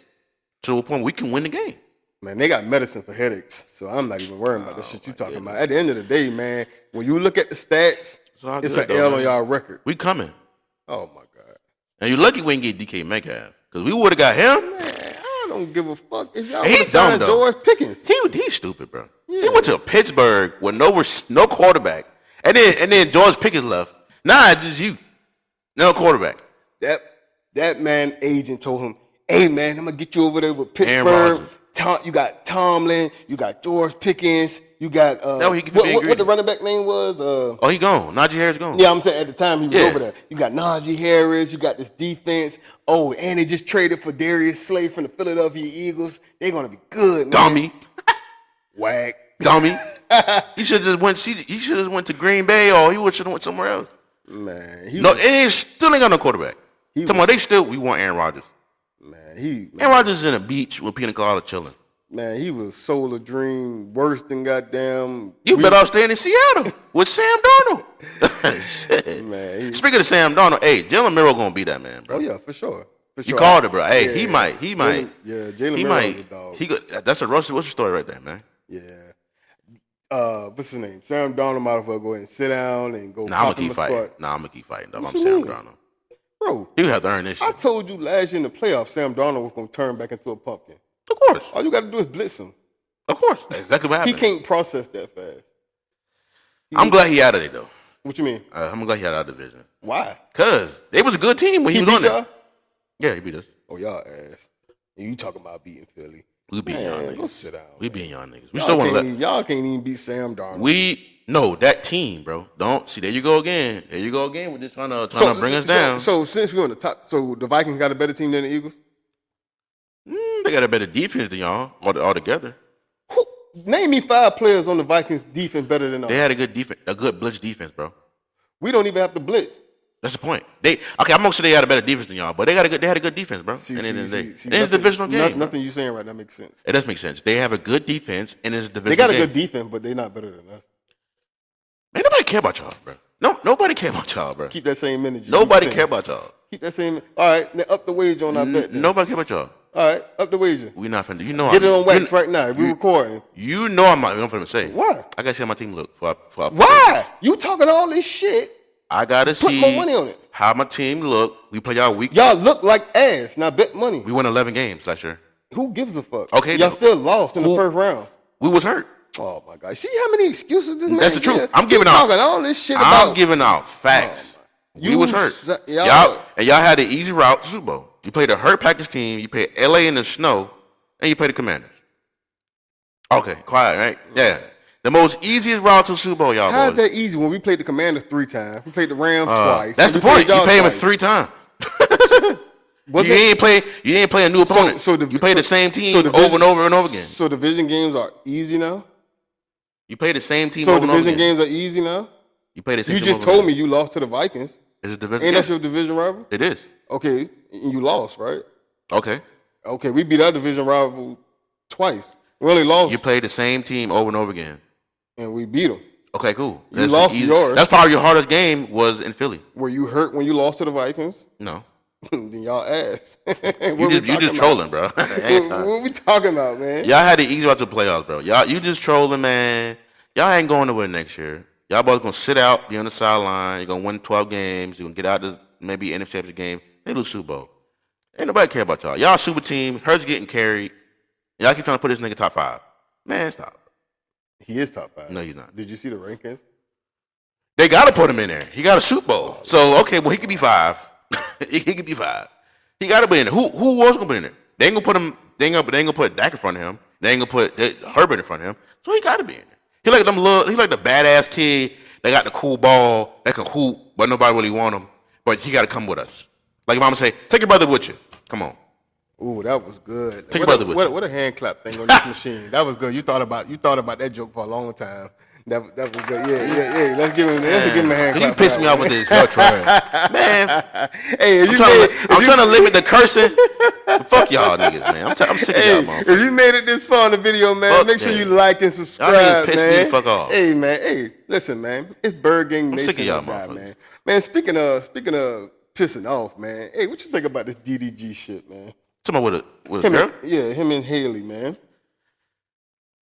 to a point we can win the game. Man, they got medicine for headaches, so I'm not even worrying about the shit you talking about. At the end of the day, man, when you look at the stats, it's an L on y'all record. We coming. Oh my God. And you're lucky we didn't get DK Metcalf. Because we would have got him. Man, I don't give a fuck if y'all He's would have signed dumb, though. George Pickens. He's stupid, bro. Yeah. He went to Pittsburgh with no quarterback. And then George Pickens left. Nah, it's just you. No quarterback. That man agent told him, hey man, I'm gonna get you over there with Pittsburgh. You got Tomlin, you got George Pickens, you got what the running back name was? He gone. Najee Harris gone. Yeah, I'm saying at the time he was over there. You got Najee Harris, you got this defense. Oh, and they just traded for Darius Slay from the Philadelphia Eagles. They're gonna be good, man. Dummy. Whack. Dummy. He should have went to Green Bay or he should have went somewhere else. Man, and still ain't got no quarterback. We want Aaron Rodgers. Man, Aaron Rodgers is in a beach with pina colada chilling. Man, he was sold a dream worse than goddamn. You better off staying in Seattle with Sam Darnold. Man, speaking of Sam Darnold, hey, Jalen Miro gonna be that man, bro. Oh yeah, for sure. You called it, bro. Hey, yeah, he might. Jalen Miro's a dog. That's a Russell Wilson story right there, man. Yeah. What's his name? Sam Darnold might as well go ahead and sit down and go. I'm gonna keep fighting. I'm gonna keep fighting. I'm Sam Darnold. Bro, you have to earn this shit. I told you last year in the playoffs, Sam Darnold was going to turn back into a pumpkin. Of course. All you got to do is blitz him. Of course. That's exactly what happened. He can't process that fast. I'm glad he out of it, though. What you mean? I'm glad he out of the division. Why? Because they was a good team when he was on there. Yeah, he beat us. Oh, y'all ass. And you talking about beating Philly. We beat y'all niggas. Go sit down. We beat y'all niggas. We still want to let. Y'all can't even beat Sam Darnold. No, that team, bro. Don't see. There you go again. We're just trying to bring us down. So since we're on the top, so the Vikings got a better team than the Eagles. They got a better defense than y'all altogether. Name me 5 players on the Vikings defense better than us. They had a good defense, a good blitz defense, bro. We don't even have to blitz. That's the point. I'm gonna say they had a better defense than y'all, but they had a good defense, bro. See, it's a divisional game. Nothing you saying right now makes sense. It does make sense. They have a good defense, and it's a divisional game. They got a good defense, but they're not better than us. Man, nobody care about y'all, bro. No, nobody care about y'all, bro. Keep that same energy. Nobody care about y'all. Keep that same. All right, now up the wage on our bet. Then. Nobody care about y'all. All right, up the wager. We not finna. Get it on wax right now. We recording. You know I'm not finna say. Why? I gotta see how my team look. Why? You talking all this shit? I gotta see. Put more money on it. How my team look. We play y'all week. Y'all look like ass. Now bet money. We won 11 games last year. Who gives a fuck? Okay, y'all still lost in the first round. We was hurt. Oh my God! See how many excuses this man? That's the truth. Give? I'm giving out all this shit. I'm giving out facts. We was hurt. Y'all had an easy route to Super Bowl. You played a hurt Packers team. You played LA in the snow, and you played the Commanders. Okay, quiet, right? Yeah. The most easiest route to Super Bowl, y'all. How's that easy when we played the Commanders 3 times? We played the Rams twice. That's the point. You played them 3 times. You ain't play a new opponent. You play the same team over and over and over again. So division games are easy now? You play the same team over and over again. So division games are easy now? You play the same team. You just told me you lost to the Vikings. Is it division? Ain't that your division rival? It is. Okay, and you lost, right? Okay, we beat our division rival twice. We only lost. You played the same team over and over again. And we beat them. Okay, cool. You lost yours. That's probably your hardest game was in Philly. Were you hurt when you lost to the Vikings? No. Then y'all ass. you just trolling, bro. What we talking about, man? Y'all had the easy route to the playoffs, bro. You just trolling, man. Y'all ain't going nowhere next year. Y'all both gonna sit out, be on the sideline. You're gonna win 12 games. You're gonna get out of maybe NFC Championship game. They lose Super Bowl. Ain't nobody care about y'all. Y'all super team. Hurts getting carried. Y'all keep trying to put this nigga top 5. Man, stop. He is top 5. No, he's not. Did you see the rankings? They gotta put him in there. He got a Super Bowl. So okay, well he could be 5. he could be 5. He gotta be in there. Who was gonna be in there? They ain't gonna put him. They ain't gonna put Dak in front of him. They ain't gonna put Herbert in front of him. So he gotta be in there. He like the badass kid that got the cool ball that can hoop, but nobody really want him. But he gotta come with us. Like mama say, take your brother with you. Come on. Ooh, that was good. Take your brother with you. What a hand clap thing on this machine. That was good. You thought about that joke for a long time. That was good. Yeah. Let's give him a hand clap. You piss me off with this, trash. Man. Hey, I'm trying to limit the cursing. Fuck y'all niggas, man. I'm sick of y'all, motherfuckers. If you made it this far in the video, man, make sure you like and subscribe, y'all niggas piss me the fuck off. Hey, man. Hey, listen, man. It's Bird Gang Nation. I'm sick of y'all, motherfuckers. Man. Man, speaking of pissing off, man. Hey, what you think about this DDG shit, man? Talking about with a girl? Him and Haley, man.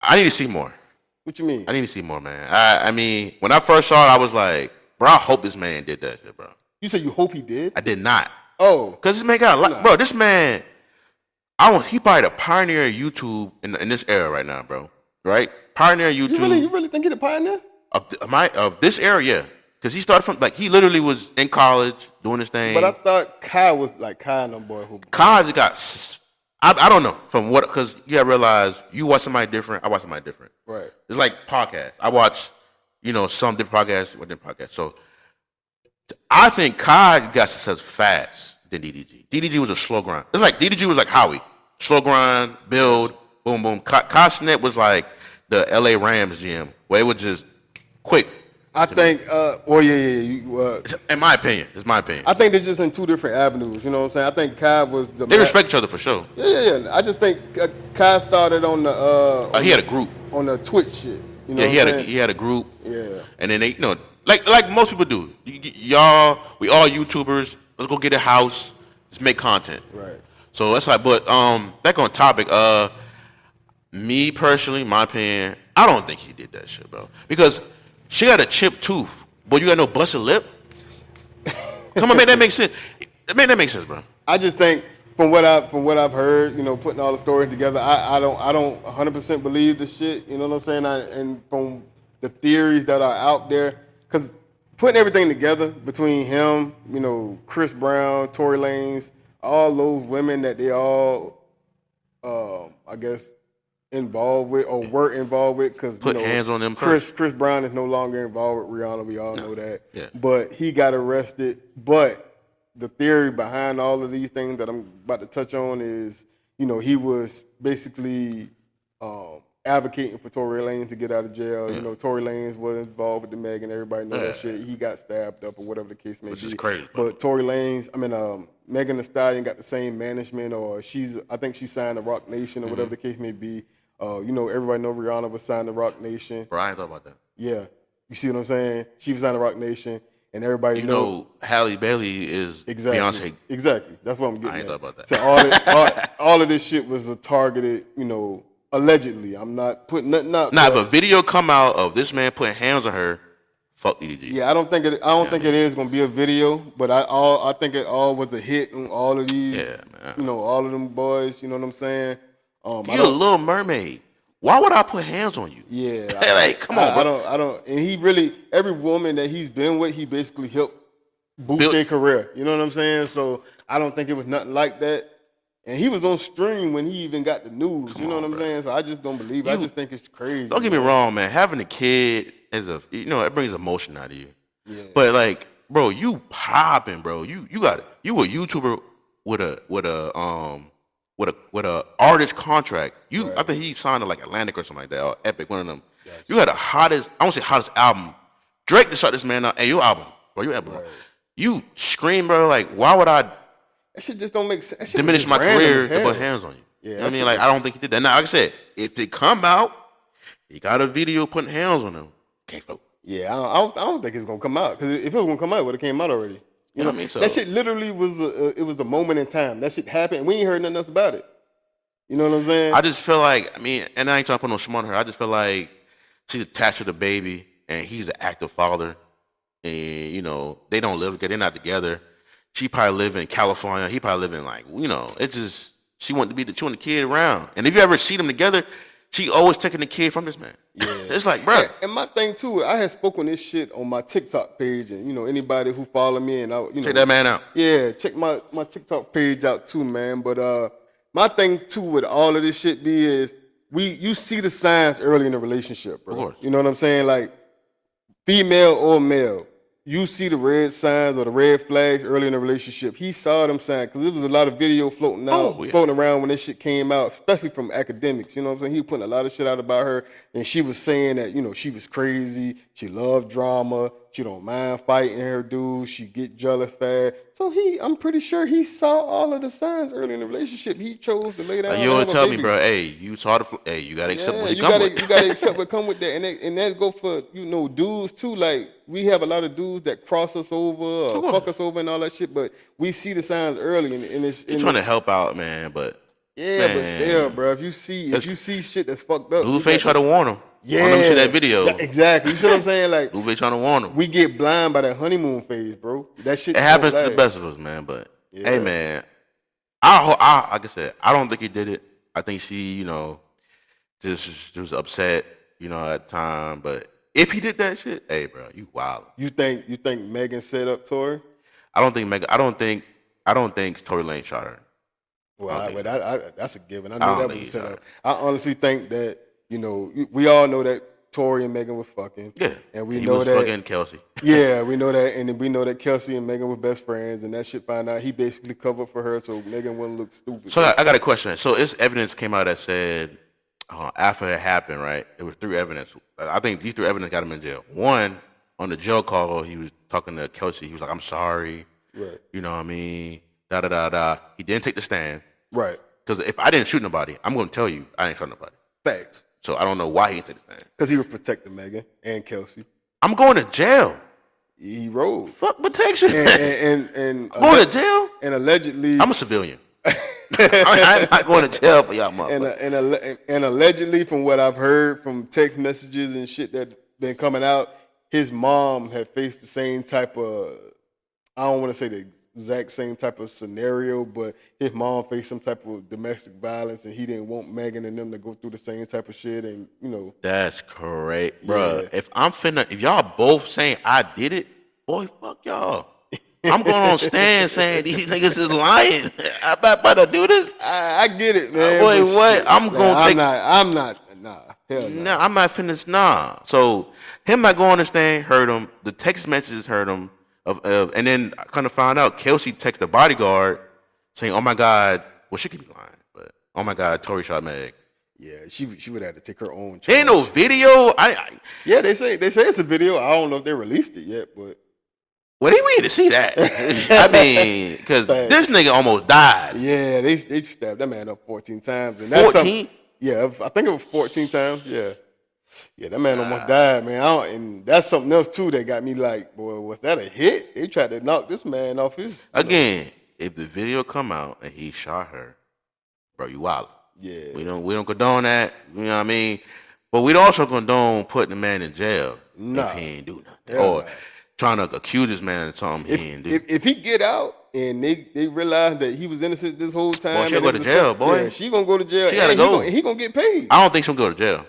I need to see more. What you mean? I need to see more, man. I mean, when I first saw it, I was like, bro, I hope this man did that shit, bro. You said you hope he did? I did not. Oh. Because this man got a lot. Bro, this man, he probably the pioneer of YouTube in this era right now, bro. Right? Pioneer of YouTube. You really think he the pioneer? Of this era, yeah. Because he started from, like, he literally was in college doing this thing. But I thought Kai was like Kai and them boy who. Kai got, I don't know from what, because you gotta realize you watch somebody different, I watch somebody different. Right. It's like podcasts. I watch, some different podcasts with different podcasts. So I think Kai got success fast than DDG. DDG was a slow grind. It's like DDG was like Howie. Slow grind, build, boom, boom. Kai Snett was like the LA Rams GM, where it was just quick. I think, in my opinion, it's my opinion. I think they're just in two different avenues. You know what I'm saying? I think Kai was the. They respect each other for sure. Yeah. I just think Kai started on the. He had a group on the Twitch shit. You know he had a group. Yeah. And then they, like most people do. We all YouTubers. Let's go get a house. Let's make content. Right. So that's like, but back on topic. Me personally, my opinion, I don't think he did that shit, bro. Because she got a chipped tooth, but you got no busted lip. Come on, man, that makes sense. Man, that makes sense, bro. I just think from what I've heard, putting all the stories together, I don't 100% believe the shit. You know what I'm saying? And from the theories that are out there, because putting everything together between him, Chris Brown, Tory Lanez, all those women that they all, I guess, involved with or were involved with, because put hands on them. Chris Brown is no longer involved with Rihanna. We all know that. Yeah. But he got arrested. But the theory behind all of these things that I'm about to touch on is, he was basically advocating for Tory Lanez to get out of jail. Yeah. Tory Lanez was involved with the Meg, and everybody know that shit. He got stabbed up or whatever the case may be. Which is crazy. Bro. But Tory Lanez, Megan Thee Stallion got the same management, or I think she signed to Rock Nation or whatever the case may be. Everybody know Rihanna was signed to Rock Nation. Bro, I ain't thought about that. Yeah. You see what I'm saying? She was signed to Rock Nation, and everybody know Halle Bailey is Beyonce. Exactly. That's what I'm getting at. I ain't thought about that. So all of this shit was a targeted, allegedly. I'm not putting nothing out. Now, if a video come out of this man putting hands on her, fuck DDG. Yeah, I don't think it is gonna be a video, but I think it all was a hit on all of these. Yeah, man. All of them boys. You know what I'm saying? You're a Little Mermaid. Why would I put hands on you? Yeah. Like, come on, bro. I don't. And he really, every woman that he's been with, he basically helped boost their career. You know what I'm saying? So I don't think it was nothing like that. And he was on stream when he even got the news. You know what I'm saying? So I just don't believe it. I just think it's crazy. Don't get me wrong, man. Having a kid is it brings emotion out of you. Yeah. But like, bro, you popping, bro. You a YouTuber with a artist contract. Right. I think he signed to like Atlantic or something like that, or Epic, one of them. Gotcha. You got the hottest, I won't say hottest album. Drake to shut this man out. Hey, your album, bro, your album. Right. You scream, bro, like, why would I that shit just don't make sense. Diminish my career to put hands on you? Yeah, you know what I mean? Like, I don't think he did that. Now, like I said, if it come out, he got a video putting hands on him. Can't vote. Yeah, I don't think it's gonna come out, because if it was gonna come out, it would have came out already. You know what I mean? So that shit literally was a moment in time. That shit happened, and we ain't heard nothing else about it. You know what I'm saying? I just feel like, and I ain't trying to put no smart on her. I just feel like she's attached to the baby, and he's an active father, and they don't live together. They're not together. She probably live in California. He probably live in it's just she wanted the kid around. And if you ever see them together, she always taking the kid from this man. Yeah. It's like, bro. And my thing too, I had spoken this shit on my TikTok page, and anybody who follow me, and check that man out. Yeah, check my TikTok page out too, man. But my thing too with all of this shit is you see the signs early in the relationship, bro. Of course. You know what I'm saying? Like, female or male, you see the red signs or the red flags early in the relationship. He saw them signs, because there was a lot of video floating around when this shit came out, especially from academics. You know what I'm saying? He was putting a lot of shit out about her, and she was saying that, she was crazy. She loved drama. She don't mind fighting her dudes. She get jealous fast. So I'm pretty sure he saw all of the signs early in the relationship. He chose to lay down. You don't tell me, bro. Hey, you saw the. You gotta accept what you come with. You gotta accept what come with that, and that go for dudes too. Like, we have a lot of dudes that cross us over or fuck us over and all that shit, but we see the signs early. And it's trying to help out, man. But Yeah, Man. but still, bro, if you see shit that's fucked up, Blueface tried to warn him. Yeah, Let me see that video. Yeah, exactly. You see what I'm saying? Like, Blueface trying to warn him. we get blind by that honeymoon phase, bro. That shit. It happens don't to the last. best of us, man. But Yeah. hey, man, I like I said, I don't think he did it. I think she, just was upset, at the time. But if he did that shit, hey, bro, you wild. You think Megan set up Tory? I don't think Tory Lanez shot her. Well, that's a given. I don't knew that think was he set shot up. I honestly think that we all know that Tory and Megan were fucking. Yeah, and we he know was that fucking Kelsey. Yeah, we know that, and we know that Kelsey and Megan were best friends, and that shit found out he basically covered for her, so Megan wouldn't look stupid. So I got a question. So this evidence came out that said after it happened, right? It was 3 evidence. I think these 3 evidence got him in jail. One, on the jail call, he was talking to Kelsey. He was like, "I'm sorry." Right. You know what I mean? Da da da da. He didn't take the stand. Right. Because if I didn't shoot nobody, I'm going to tell you I ain't shot nobody. Facts. So I don't know why he didn't take the stand. Because he was protecting Megan and Kelsey. I'm going to jail. He rode. Fuck protection. And I'm going to jail? And allegedly, I'm a civilian. I'm not going to jail for y'all motherfuckers. And allegedly, from what I've heard from text messages and shit that been coming out, his mom had faced the same type of, I don't want to say the exact same type of scenario, but his mom faced some type of domestic violence, and he didn't want Megan and them to go through the same type of shit. And That's correct, bro. Yeah. If y'all both saying I did it, boy, fuck y'all. I'm going on stand saying these niggas is lying. I'm not about to do this. I get it, man. Boy, but what? shit, I'm gonna take. I'm not. Nah. Hell no. No, I'm not finished. Nah. So him not going to stand hurt him. The text messages hurt him. And then I kind of found out Kelsey texted the bodyguard saying, "Oh my God," well she could be lying, but "Oh my God, Tory shot Meg." Yeah, she would have to take her own charge. There ain't no video. Yeah, they say it's a video. I don't know if they released it yet, but Well, we need to see that. I mean, because this nigga almost died. yeah, they stabbed that man up 14 times, and that's 14? Yeah, I think it was 14 times. Yeah, that man almost died, man. And that's something else too that got me like, boy, was that a hit? They tried to knock this man off his. Again, if the video come out and he shot her, bro, you wild. Yeah, We don't condone that. You know what I mean? But we also condone putting the man in jail if he ain't do nothing, or trying to accuse this man of something he ain't do. If he get out and they realize that he was innocent this whole time, Boy, she gonna go to jail, boy. Yeah, she gonna go to jail. She gotta and go. He gonna get paid. I don't think she'll go to jail.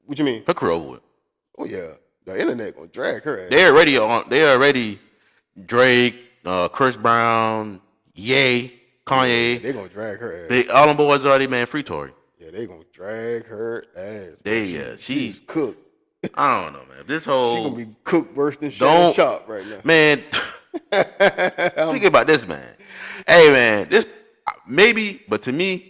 What you mean? Her career over with. Oh yeah, the internet gonna drag her ass. They already Drake, Chris Brown, Ye, Kanye. They gonna drag her ass. All them boys already, man, free Tory. Yeah, they gonna drag her ass. She's cooked. I don't know, man. This whole She gonna be cooked worse than Shannon Sharp right now. Man, think about this, man. Hey, man, this maybe, but to me,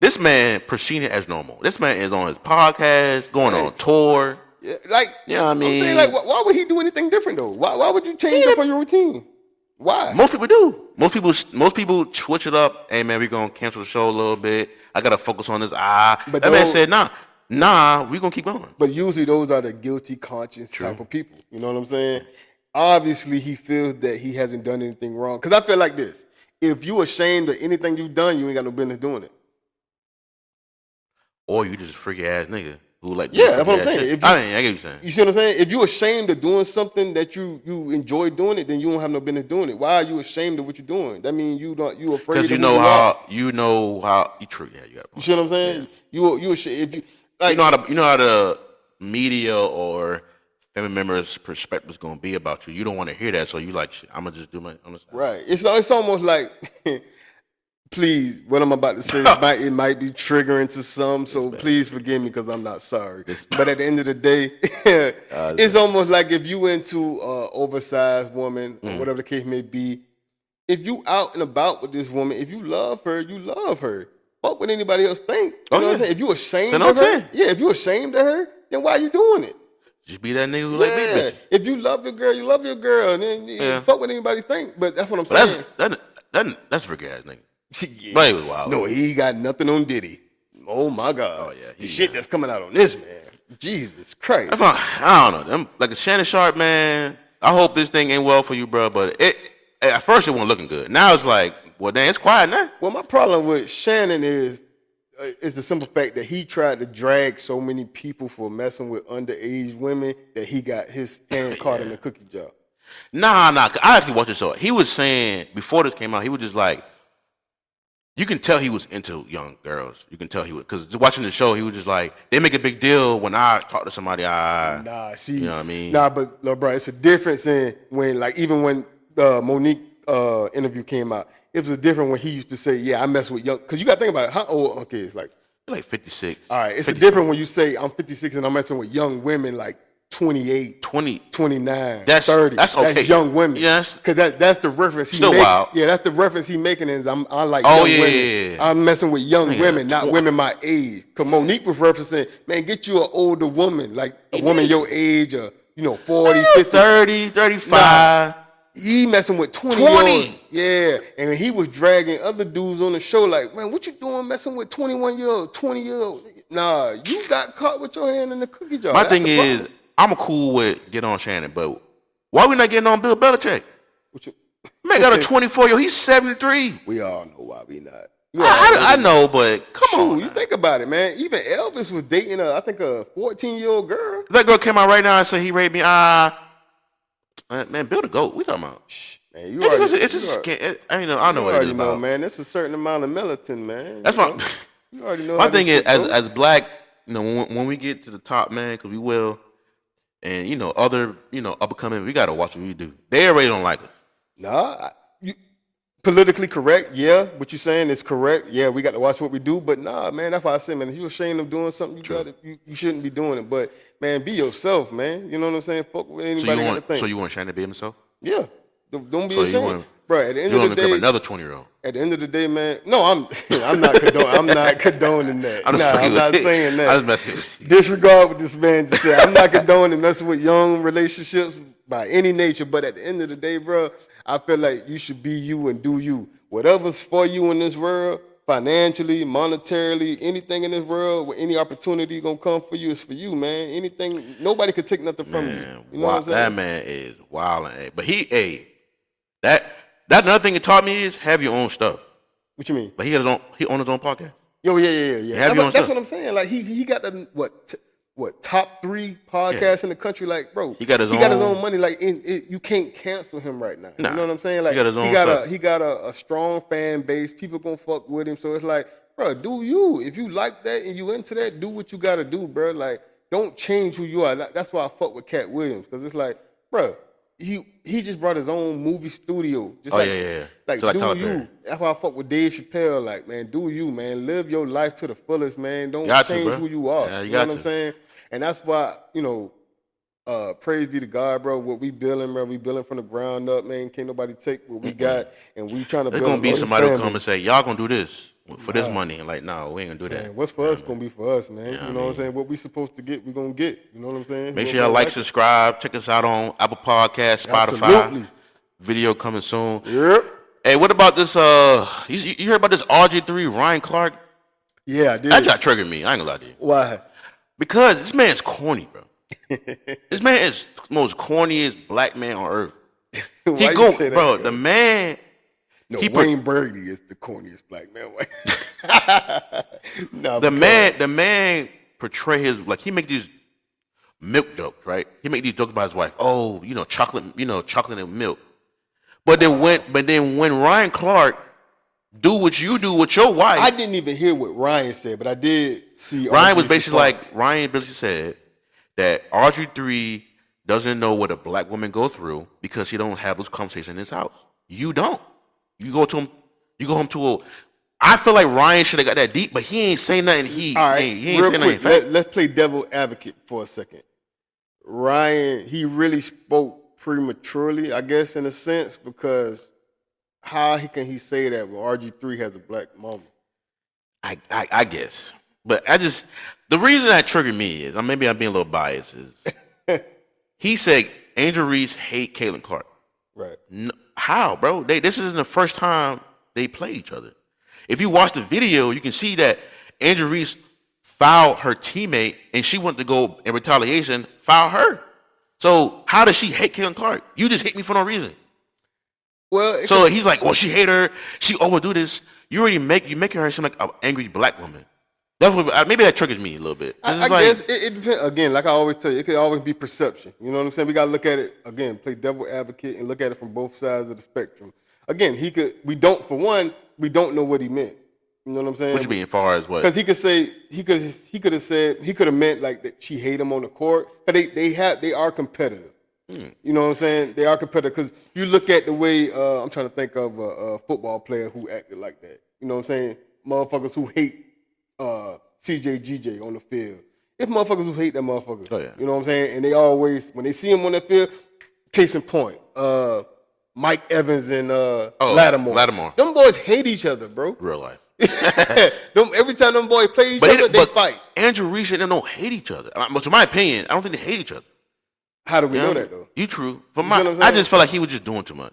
this man proceeding as normal. This man is on his podcast, going on tour. Yeah, like You know what I mean? I'm saying, like, why would he do anything different though? Why would you change up on your routine? Why? Most people do. Most people switch it up. Hey, man, we gonna cancel the show a little bit. I gotta focus on this. But That man said, nah, we gonna keep going. But usually those are the guilty conscience type of people. You know what I'm saying? Obviously, he feels that he hasn't done anything wrong. Because I feel like this: if you ashamed of anything you've done, you ain't got no business doing it. Or you just a freaky ass nigga who like. Yeah, that's what I'm saying. I get what you're saying. You see what I'm saying? If you're ashamed of doing something that you enjoy doing it, then you don't have no business doing it. Why are you ashamed of what you're doing? That means you afraid. Because you know how you true. Yeah, you got. You see what I'm saying? Yeah. You ashamed if you like. You know how the media or family members' perspective is gonna be about you. You don't want to hear that, so you like, shit, I'm gonna just do my. Right. It's almost like. Please, what I'm about to say it might be triggering to some, so please forgive me because I'm not sorry. But at the end of the day, it's almost like if you into an oversized woman or whatever the case may be, if you out and about with this woman, if you love her, you love her. Fuck what anybody else think. You know what I'm saying? If you ashamed of her, if you ashamed of her, then why are you doing it? Just be that nigga who like big bitches. If you love your girl, you love your girl. And then fuck what anybody think. But that's what I'm saying. That's freaky ass nigga. Yeah. But he was wild. No, he got nothing on Diddy. Oh my God. Oh yeah. The shit that's coming out on this man. Jesus Christ. That's why, I don't know. Them, like a Shannon Sharp, man. I hope this thing ain't well for you, bro. But at first it wasn't looking good. Now it's like, well, damn, it's quiet now. Well, my problem with Shannon is it's the simple fact that he tried to drag so many people for messing with underage women that he got his hand caught in the cookie jar. Nah. I actually watched the show. He was saying before this came out, he was just like, you can tell he was into young girls. You can tell he was, because watching the show, he was just like, they make a big deal when I talk to somebody. Nah, see, you know what I mean? Nah, but bro, it's a difference in when, like, even when Monique interview came out, it was a different when he used to say, "Yeah, I mess with young." Because you got to think about it, how old Unc is. Like 56. All right, it's 50. a different when you say I'm 56 and I'm messing with young women like 28, 29, 30. That's okay. That's young women. Yes. Because that's the reference he Still making. wild. Yeah, that's the reference he making is I like young women. Yeah. I'm messing with young women, not women my age. Because Monique was referencing, man, get you an older woman, like a woman your age, or 40, 50. 30, 35. Nah, he messing with 20. Yeah, and he was dragging other dudes on the show like, man, what you doing messing with 21-year-old, 20-year-old? Nah, you got caught with your hand in the cookie jar. My thing is, I'm cool with get on Shannon, but why we not getting on Bill Belichick? Man got a 24-year-old. He's 73. We all know why we not. I know, but come on. You think about it, man. Even Elvis was dating I think a 14-year-old girl. That girl came out right now and said he raped me. Man, Bill the GOAT. We talking about? Man, you already, it's just I know what it is about. Man. It's a certain amount of melatonin, man. That's my. You already know. My thing is, as black, when we get to the top, man, because we will, and other, up and coming, we gotta watch what we do. They already don't like us. Nah, politically correct, yeah. What you're saying is correct. Yeah, we got to watch what we do, but nah, man, that's why I said, man, if you're ashamed of doing something, you shouldn't be doing it. But man, be yourself, man. You know what I'm saying? Fuck with anybody. So you want Shannon to be himself? Yeah. Don't be ashamed. Bro, at the end of the day, another 20-year-old. At the end of the day, man. No, I'm not condoning that. I'm not saying that. I was messing with you. Disregard what this man just said. I'm not condoning messing with young relationships by any nature. But at the end of the day, bro, I feel like you should be you and do you. Whatever's for you in this world, financially, monetarily, anything in this world, with any opportunity gonna come for you is for you, man. Anything, nobody could take nothing from you. You know what I'm saying? That man is wild, but that's another thing it taught me is have your own stuff. What you mean? But he owned his own podcast. Yo, yeah. That's what I'm saying. Like he got the top 3 podcasts in the country. Like, bro, he got his own money. Like, you can't cancel him right now. Nah, you know what I'm saying? Like, he got a strong fan base. People gonna fuck with him. So it's like, bro, do you? If you like that and you into that, do what you gotta do, bro. Like, don't change who you are. That's why I fuck with Cat Williams, because it's like, bro, he just brought his own movie studio. Just Like, so do you? That's why I fuck with Dave Chappelle. Like, man, do you, man? Live your life to the fullest, man. Don't change who you are. Yeah, you know what I'm saying? And that's why, praise be to God, bro. What we building, bro. We building from the ground up, man. Can't nobody take what we got, and we trying to build. There's gonna be somebody who come and say, y'all gonna do this for this money, and like, no, we ain't gonna do that. Man, what's for us gonna be for us, man. You know what I'm saying? What we supposed to get, we gonna get. You know what I'm saying? Make sure y'all like, subscribe, check us out on Apple Podcasts, Spotify. Absolutely. Video coming soon. Yep. Hey, what about this? You heard about this RG3 Ryan Clark? Yeah, I did. That just triggered me. I ain't gonna lie to you. Why? Because this man's corny, bro. This man is the most corniest black man on earth. Why you say that, bro. The man. No, Wayne Brady is the corniest black man. No, the man portray his, like, he make these milk jokes, right? He make these jokes about his wife. Oh, chocolate, chocolate and milk. But then when Ryan Clark do what you do with your wife, I didn't even hear what Ryan said, but I did see. Ryan basically said that RG3 doesn't know what a black woman go through because he don't have those conversations in his house. You don't. You go home to a. I feel like Ryan should have got that deep, but he ain't saying nothing. He ain't saying nothing. Let's play devil advocate for a second. Ryan, he really spoke prematurely, I guess, in a sense, because how can he say that when RG3 has a black mama? I guess, but the reason that triggered me is, maybe I'm being a little biased, is he said Angel Reese hate Caitlin Clark. Right. No, how, bro? This isn't the first time they played each other. If you watch the video, you can see that Angel Reese fouled her teammate, and she went to go in retaliation, foul her. So how does she hate Caitlin Clark? You just hit me for no reason. Well, so he's like, well, she hate her. She overdo this. You making her seem like an angry black woman. That's what, maybe that triggers me a little bit. I guess it depends. Again, like I always tell you, it could always be perception. You know what I'm saying? We got to look at it, again, play devil advocate and look at it from both sides of the spectrum. Again, we don't know what he meant. You know what I'm saying? What you mean, as far as what? Because he could have meant like that she hate him on the court. But they are competitive. You know what I'm saying? They are competitive because you look at the way I'm trying to think of a football player who acted like that. You know what I'm saying? Motherfuckers who hate CJ on the field. It's motherfuckers who hate that motherfucker. Oh, yeah. You know what I'm saying? And they always, when they see him on that field, case in point, Mike Evans and Lattimore. Them boys hate each other, bro. Real life. Every time them boys play each other, they fight. Andrew Reese and them don't hate each other. But to my opinion, I don't think they hate each other. How do we know that, though? You true. I just felt like he was just doing too much.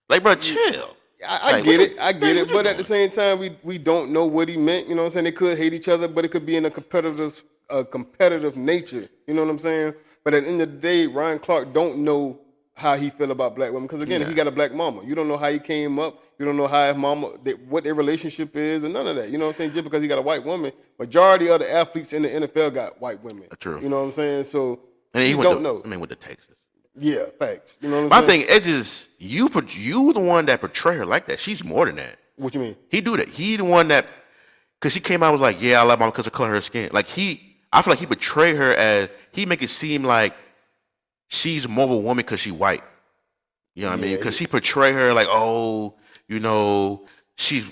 Like, bro, chill. I get it. But at the same time, we don't know what he meant. You know what I'm saying? They could hate each other, but it could be in a competitive nature. You know what I'm saying? But at the end of the day, Ryan Clark don't know how he feel about black women. Because, again, he got a black mama. You don't know how he came up. You don't know how his mama, what their relationship is, and none of that. You know what I'm saying? Just because he got a white woman, majority of the athletes in the NFL got white women. True. You know what I'm saying? So, and you don't know. I mean, with the Texas. Yeah, facts. You know what I'm saying? My thing, it's just, you the one that portray her like that. She's more than that. What you mean? He do that. He the one that, because she came out and was like, yeah, I love mom because of color of her skin. Like, I feel like he portray her as, he make it seem like she's more of a woman because she white. You know what I mean? Because he portray her like, oh, she's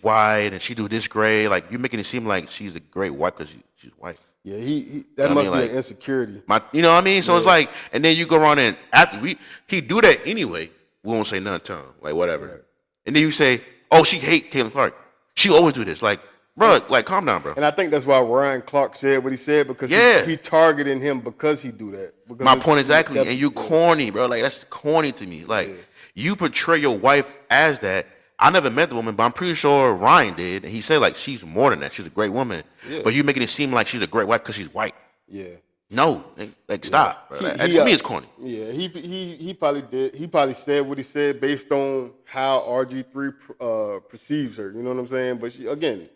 white and she do this gray. Like, you're making it seem like she's a great white because she's white. Yeah, that must be an insecurity. You know what I mean? So it's like, and then you go around and after he do that anyway, we won't say nothing to him, like whatever. Right. And then you say, oh, she hate Caitlin Clark. She always do this. Like, bro, like calm down, bro. And I think that's why Ryan Clark said what he said because he targeted him because he do that. Because my point exactly. And you corny, bro. Like, that's corny to me. Like, you portray your wife as that. I never met the woman, but I'm pretty sure Ryan did. And he said, like, she's more than that. She's a great woman. Yeah. But you making it seem like she's a great wife because she's white. Yeah. No. Like, stop. Bro. To me, it's corny. Yeah, he probably did. He probably said what he said based on how RG3 perceives her. You know what I'm saying? But again.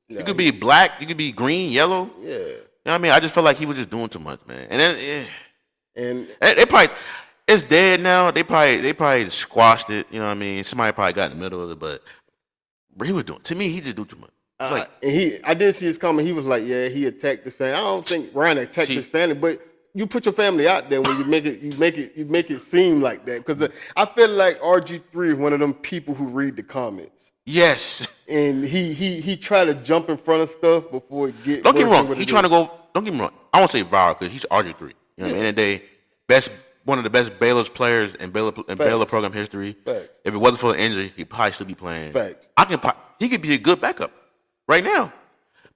You could be black. You could be green, yellow. Yeah. You know what I mean? I just felt like he was just doing too much, man. And then, and they probably... It's dead now. They probably squashed it. You know what I mean? Somebody probably got in the middle of it, but he was doing. To me, he just do too much. And I did see his comment. He was like, "Yeah, he attacked his family." I don't think Ryan attacked his family, but you put your family out there when you make it seem like that. Because I feel like RG3 is one of them people who read the comments. Yes, and he tried to jump in front of stuff before it get. Don't get me wrong. He trying to go. Don't get me wrong. I won't say viral because he's RG3. You know what I mean? And they one of the best Baylor's players in Baylor program history. Facts. If it wasn't for the injury, he'd probably still be playing. Facts. He could be a good backup right now.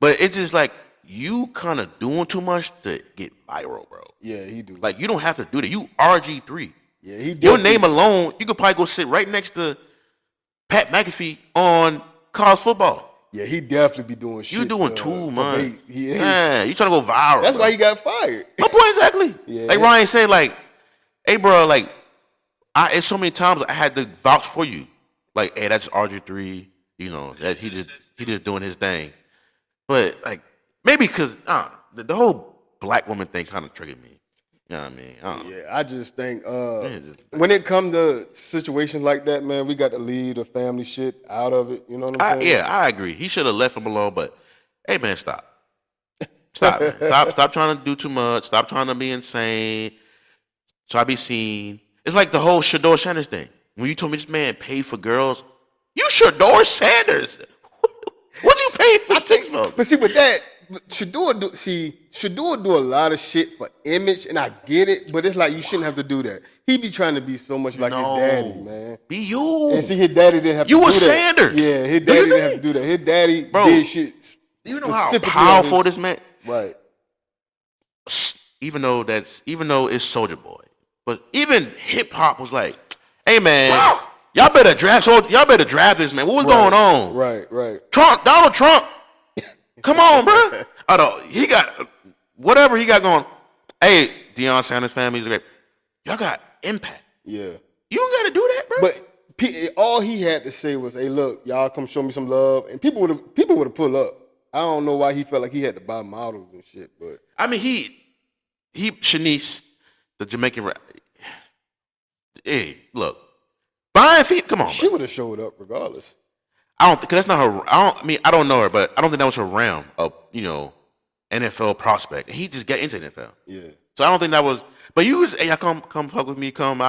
But it's just like you kind of doing too much to get viral, bro. Yeah, he do. Like, you don't have to do that. You RG3. Yeah, he do. Your name alone, you could probably go sit right next to Pat McAfee on college football. Yeah, he definitely be doing shit. You doing too much. Yeah, you trying to go viral. That's why he got fired. My point exactly. Yeah. Like Ryan said, like, hey, bro, like, it's so many times I had to vouch for you. Like, hey, that's RG3, you know, that he just doing his thing. But, like, maybe because the whole black woman thing kind of triggered me. You know what I mean? I don't know. I just think when it comes to situations like that, man, we got to leave the family shit out of it. You know what I'm saying? Yeah, I agree. He should have left him alone, but, hey, man, stop. Stop, man. Stop trying to do too much. Stop trying to be insane. So I be seen. It's like the whole Shador Sanders thing. When you told me this man paid for girls, you Shador Sanders. What you paid for chicks for? But see, with that, Shador do a lot of shit for image, and I get it. But it's like you shouldn't have to do that. He be trying to be so much like his daddy, man. Be you. And see, his daddy didn't have to do that. You was Sanders. Yeah, his daddy didn't have to do that. His daddy did shit. You know how powerful this man. Right. Even though it's Soulja Boy. But even hip hop was like, "Hey man, y'all better draft this man. What was going on?" Right. Donald Trump, come on, bro. I don't. He got whatever he got going. Hey, Deion Sanders family, y'all got impact. Yeah, you got to do that, bro. But all he had to say was, "Hey, look, y'all come show me some love," and people would have pulled up. I don't know why he felt like he had to buy models and shit. But I mean, he Shanice, the Jamaican. Hey, look, buying feet. Come on, she bro. would have showed up regardless. I don't. Cause that's not her. I don't know her, but I don't think that was her realm of NFL prospect. And he just got into NFL. Yeah. So I don't think that was. But you was, hey, come fuck with me, come.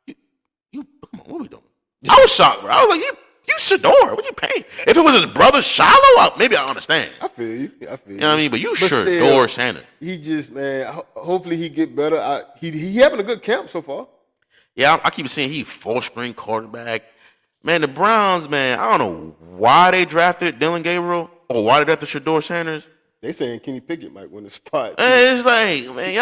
You come on, what are we doing? I was shocked, bro. I was like, you Shador, what you pay? If it was his brother Shiloh, maybe I understand. I feel you. You know what I mean? But you Shador Sanders. He just, man. Hopefully he get better. He having a good camp so far. Yeah, I keep saying he 4th-string quarterback. Man, the Browns, man, I don't know why they drafted Dylan Gabriel or why they drafted Shador Sanders. They saying Kenny Pickett might win the spot. And it's like, man,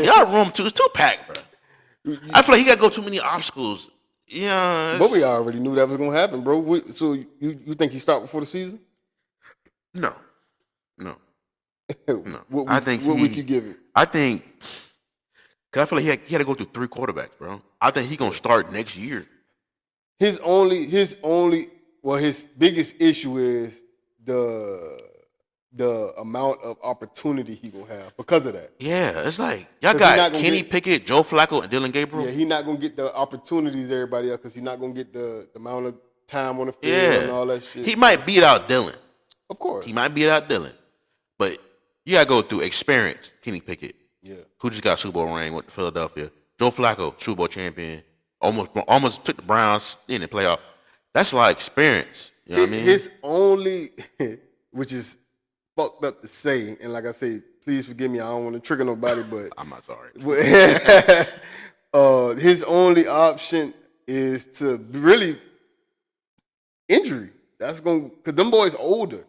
y'all room too. It's too packed, bro. I feel like he got to go too many obstacles. Yeah. But we already knew that was going to happen, bro. So you think he start before the season? No. What week you give it? I think, because I feel like he had to go through 3 quarterbacks, bro. I think he's going to start next year. His biggest issue is the amount of opportunity he gonna have because of that. Yeah, it's like y'all got Kenny Pickett, Joe Flacco, and Dylan Gabriel. Yeah, he's not gonna get the opportunities everybody else because he's not gonna get the amount of time on the field and all that shit. He might beat out Dylan. Of course. He might beat out Dylan. But you gotta go through experience, Kenny Pickett. Yeah. Who just got a Super Bowl ring with Philadelphia. Joe Flacco, Super Bowl champion. Almost took the Browns in the playoff. That's a lot of experience. You know what I mean? His only, which is fucked up to say, and like I say, please forgive me, I don't want to trigger nobody, but I'm not sorry. His only option is to really injury. That's going because them boys older.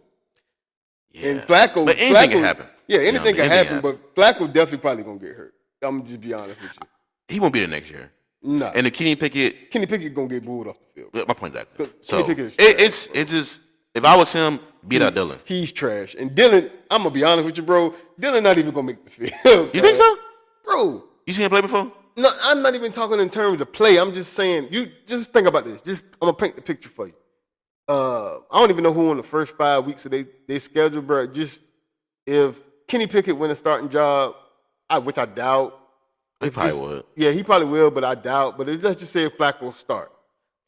Yeah. And Flacco, but anything can happen. Yeah, anything can happen, but Flacco definitely probably gonna get hurt. I'm gonna just be honest with you. He won't be there next year. Nah. And the Kenny Pickett gonna get booed off the field. My point exactly. So Kenny Pickett is it's just if I was him, beat out Dylan. He's trash. And Dylan, I'm gonna be honest with you, bro. Dylan not even gonna make the field. You think so? Bro. You seen him play before? No, I'm not even talking in terms of play. I'm just saying, you just think about this. I'm gonna paint the picture for you. I don't even know who in the first 5 weeks of they schedule, bro. Just if Kenny Pickett win a starting job, which I doubt. He probably would. Yeah, he probably will, but I doubt. But let's just say if Flacco start.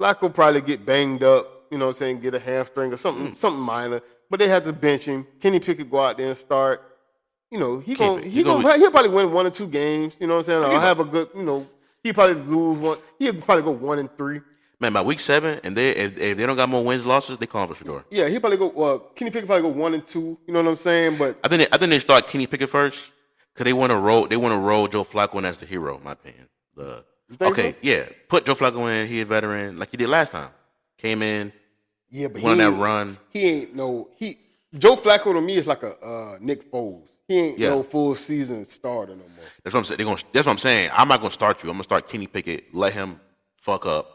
Flacco probably get banged up, you know what I'm saying, get a hamstring or something minor. But they have to bench him. Kenny Pickett go out there and start. You know, he'll probably win 1 or 2 games, you know what I'm saying? Or have a good, he'll probably lose one. He'll probably go 1-3. Man, by week 7, and if they don't got more wins, losses, they call him for Shador. Yeah, he'll probably go. Kenny Pickett probably go 1-2. You know what I'm saying? But I think they start Kenny Pickett first because they want to roll. They want to roll Joe Flacco in as the hero, in my opinion. Okay, so? Yeah, put Joe Flacco in. He a veteran, like he did last time. Came in. Yeah, but won that run. Joe Flacco to me is like a Nick Foles. He ain't no full season starter no more. That's what I'm saying. That's what I'm saying. I'm not gonna start you. I'm gonna start Kenny Pickett. Let him fuck up.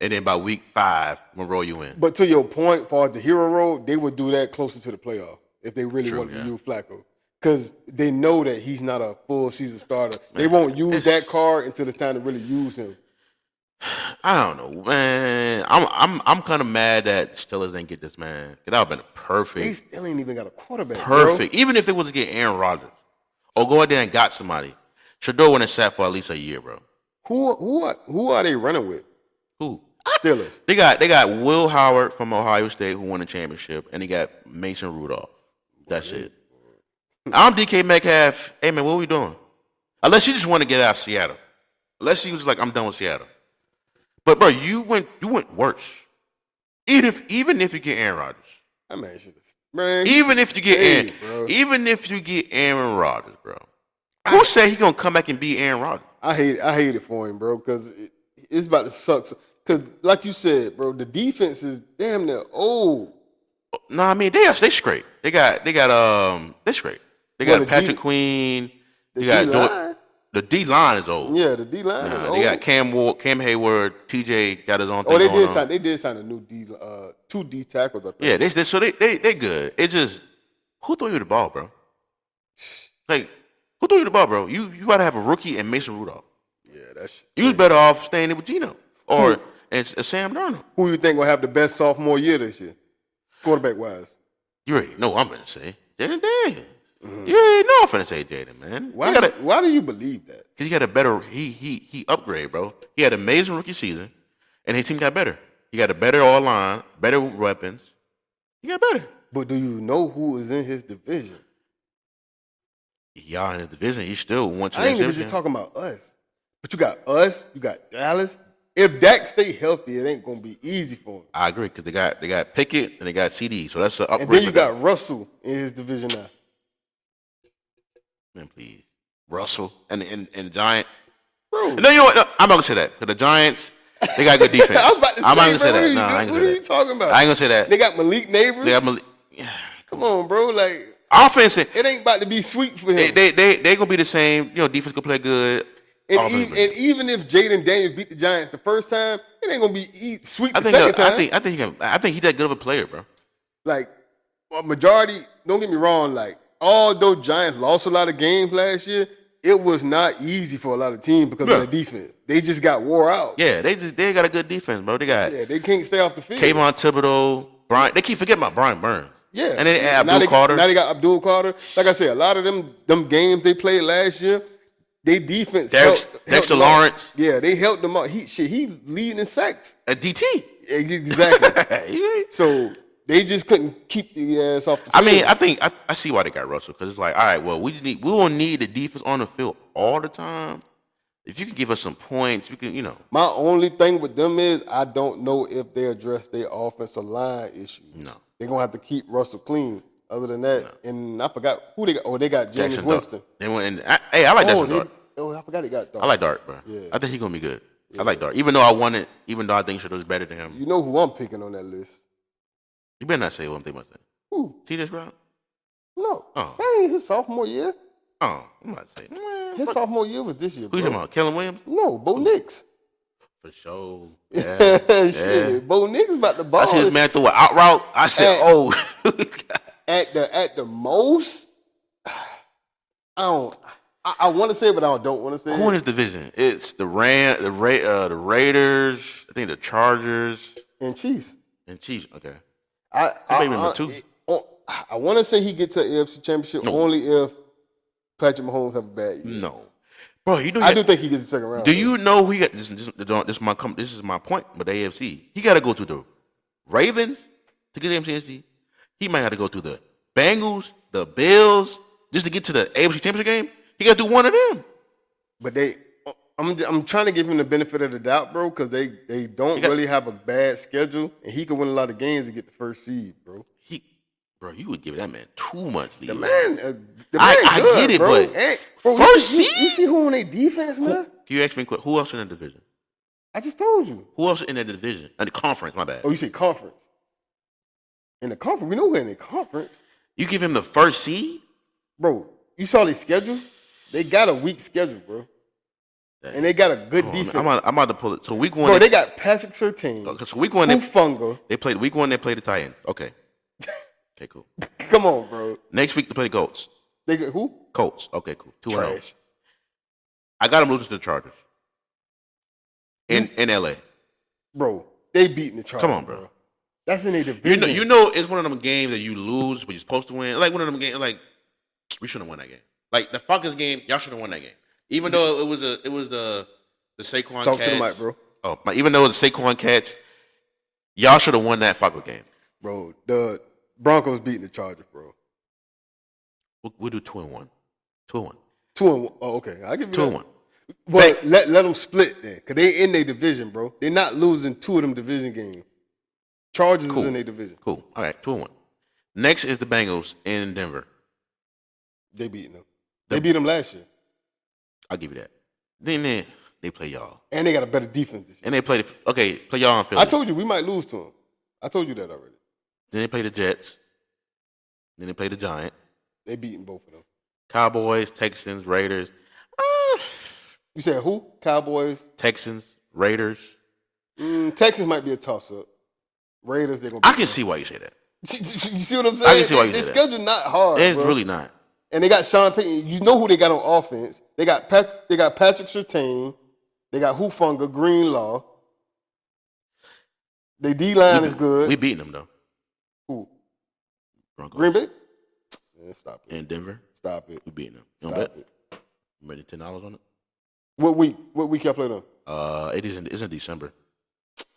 And then by week 5, I'm going to roll you in. But to your point, far as the hero role, they would do that closer to the playoff if they really wanted to use Flacco. Because they know that he's not a full season starter. They won't use that card until it's time to really use him. I don't know, man. I'm kind of mad that Steelers didn't get this man. That would have been perfect. They still ain't even got a quarterback. Perfect. Bro. Even if they was to get Aaron Rodgers or go out there and got somebody, Shador wouldn't have sat for at least a year, bro. Who are they running with? Who? Steelers. They got Will Howard from Ohio State who won the championship, and they got Mason Rudolph. That's it. I'm DK Metcalf. Hey man, what are we doing? Unless you just want to get out of Seattle. Unless you was like, I'm done with Seattle. But bro, you went worse. Even if you get Aaron Rodgers. I mean, even if you get Aaron Rodgers, bro. Who said he gonna come back and beat Aaron Rodgers? I hate it for him, bro, because it's about to suck. Because, like you said, bro, the defense is damn near old. No, I mean they straight. They got they straight. They got Patrick Queen. They got the D line is old. Yeah, the D line is old. They got Cam Hayward. TJ got his own thing. They did sign a new two D tackles up there. Yeah, they good. It just who threw you the ball, bro? Like who threw you the ball, bro? You gotta have a rookie and Mason Rudolph. Yeah, that's you was better off staying there with Geno or and Sam Darnold. Who you think will have the best sophomore year this year, quarterback wise? You already know what I'm gonna say. Jaden Daniels. You already know I'm finna say Jaden, man. Why do you believe that? Because he got a better he upgrade, bro. He had an amazing rookie season, and his team got better. He got a better all line, better weapons. He got better. But do you know who is in his division? Y'all in his division, he still won to I ain't even just talking about us. But you got us, you got Dallas. If Dak stay healthy, it ain't gonna be easy for him. I agree, because they got Pickett and they got CD, so that's an upgrade. And then you got Russell in his division now. Man, please. Russell and the Giants. Bro. No, you know what? No, I'm not gonna say that. Because the Giants, they got good defense. I was about to I'm not say, gonna say bro, that. No, I ain't gonna say that. what are you talking about? I ain't gonna say that. They got Malik Neighbors. They got Malik. Come on, bro. Like, offense, it ain't about to be sweet for him. they gonna be the same. You know, defense gonna play good. And even if Jaden Daniels beat the Giants the first time, it ain't gonna be sweet the second time. I think he's that good of a player, bro. Like, a majority, don't get me wrong, like, although Giants lost a lot of games last year, it was not easy for a lot of teams because of the defense. They just got wore out. Yeah, they got a good defense, bro. They can't stay off the field. Kayvon Thibodeau, Brian. They keep forgetting about Brian Burns. Yeah. And then they add Abdul Carter. Now they got Abdul Carter. Like I said, a lot of them games they played last year, they defense Dexter Lawrence. Yeah, they helped them out. He leading in sacks. At DT. Exactly. So they just couldn't keep the ass off the field. I mean, I see why they got Russell, because it's like, all right, well, we won't need the defense on the field all the time. If you can give us some points, we can, you know. My only thing with them is I don't know if they address their offensive line issues. No. They're gonna have to keep Russell clean. Other than that, and I forgot who they got. Oh, they got James Winston. They went in. I like Jackson Dart. I forgot they got Dart. I like Dart, bro. Yeah. I think he's gonna be good. Yeah. I like Dart, even though I think Shador's better than him. You know who I'm picking on that list? You better not say what I'm thinking about that. Who? T.J. Brown? No. Oh. That ain't his sophomore year. Oh, I'm not saying. His sophomore year was this year. Who you talking about? Kellen Williams? No, Bo Nix. For sure. Yeah. Shit, Bo Nix about the ball. I see this man throw an out route. I said, At the most, I want to say it, but I don't want to say it. Who in this division? It's the Raiders. I think the Chargers and Chiefs. Okay. I want to say he gets to AFC Championship only if Patrick Mahomes have a bad year. No, bro. I do think he gets the second round. Do you know who he got? This is my point. But the AFC, he got to go through the Ravens to get the AFC. He might have to go through the Bengals, the Bills, just to get to the AFC Championship game. He got to do one of them. But I'm trying to give him the benefit of the doubt, bro, because they don't really have a bad schedule, and he could win a lot of games and get the first seed, bro. Bro, you would give that man too much lead. The man I good, get it, bro. but first seed? You see who on their defense now? Can you ask me quick? Who else in the division? I just told you. Who else in the division? In the conference, my bad. Oh, you say conference. In the conference? We know we're in the conference. You give him the first seed? Bro, you saw their schedule? They got a weak schedule, bro. Dang. And they got a good defense. I'm about to pull it. So week one. Bro, they got Patrick Surtain. So week one, they played week one, they played the Titans. Okay. Okay, cool. Come on, bro. Next week, they play the Colts. They get who? Colts. Okay, cool. 2-0. Trash. I got them losing to the Chargers. In LA. Bro, they beating the Chargers. Come on, bro. That's in their division. You know it's one of them games that you lose, but you're supposed to win. Like one of them games, like, we shouldn't have won that game. Like the Falcons game, y'all should have won that game. Even though it was the Saquon Talk catch. to the mic, bro. Oh, even though it was the Saquon catch, y'all should have won that Falcons game. Bro, the Broncos beating the Chargers, bro. We'll do 2-1. 2-1. 2-1. Oh, okay. I'll give you 2-1. Well, let them split then, because they in their division, bro. They're not losing two of them division games. Chargers is in their division. Cool. All right, 2-1. Next is the Bengals in Denver. They beating them. They beat them last year. I'll give you that. Then they play y'all. And they got a better defense this year. And they play y'all in Philly. I told you we might lose to them. I told you that already. Then they play the Jets. Then they play the Giants. They beating both of them. Cowboys, Texans, Raiders. You said who? Cowboys? Texans, Raiders. Texans might be a toss-up. Raiders, they're going to I can see why you say that. You see what I'm saying? I can see why you say that. Their schedule not hard, It's bro. really not. And they got Sean Payton. You know who they got on offense. They got Patrick Surtain. They got Hufanga, Greenlaw. Their D-line is good. We beating them, though. Who? Broncos. Green Bay? Yeah, stop it. And Denver. Stop it. We beating them. You Stop don't bet? it. You ready $10 on it? What week y'all played on? It's in December.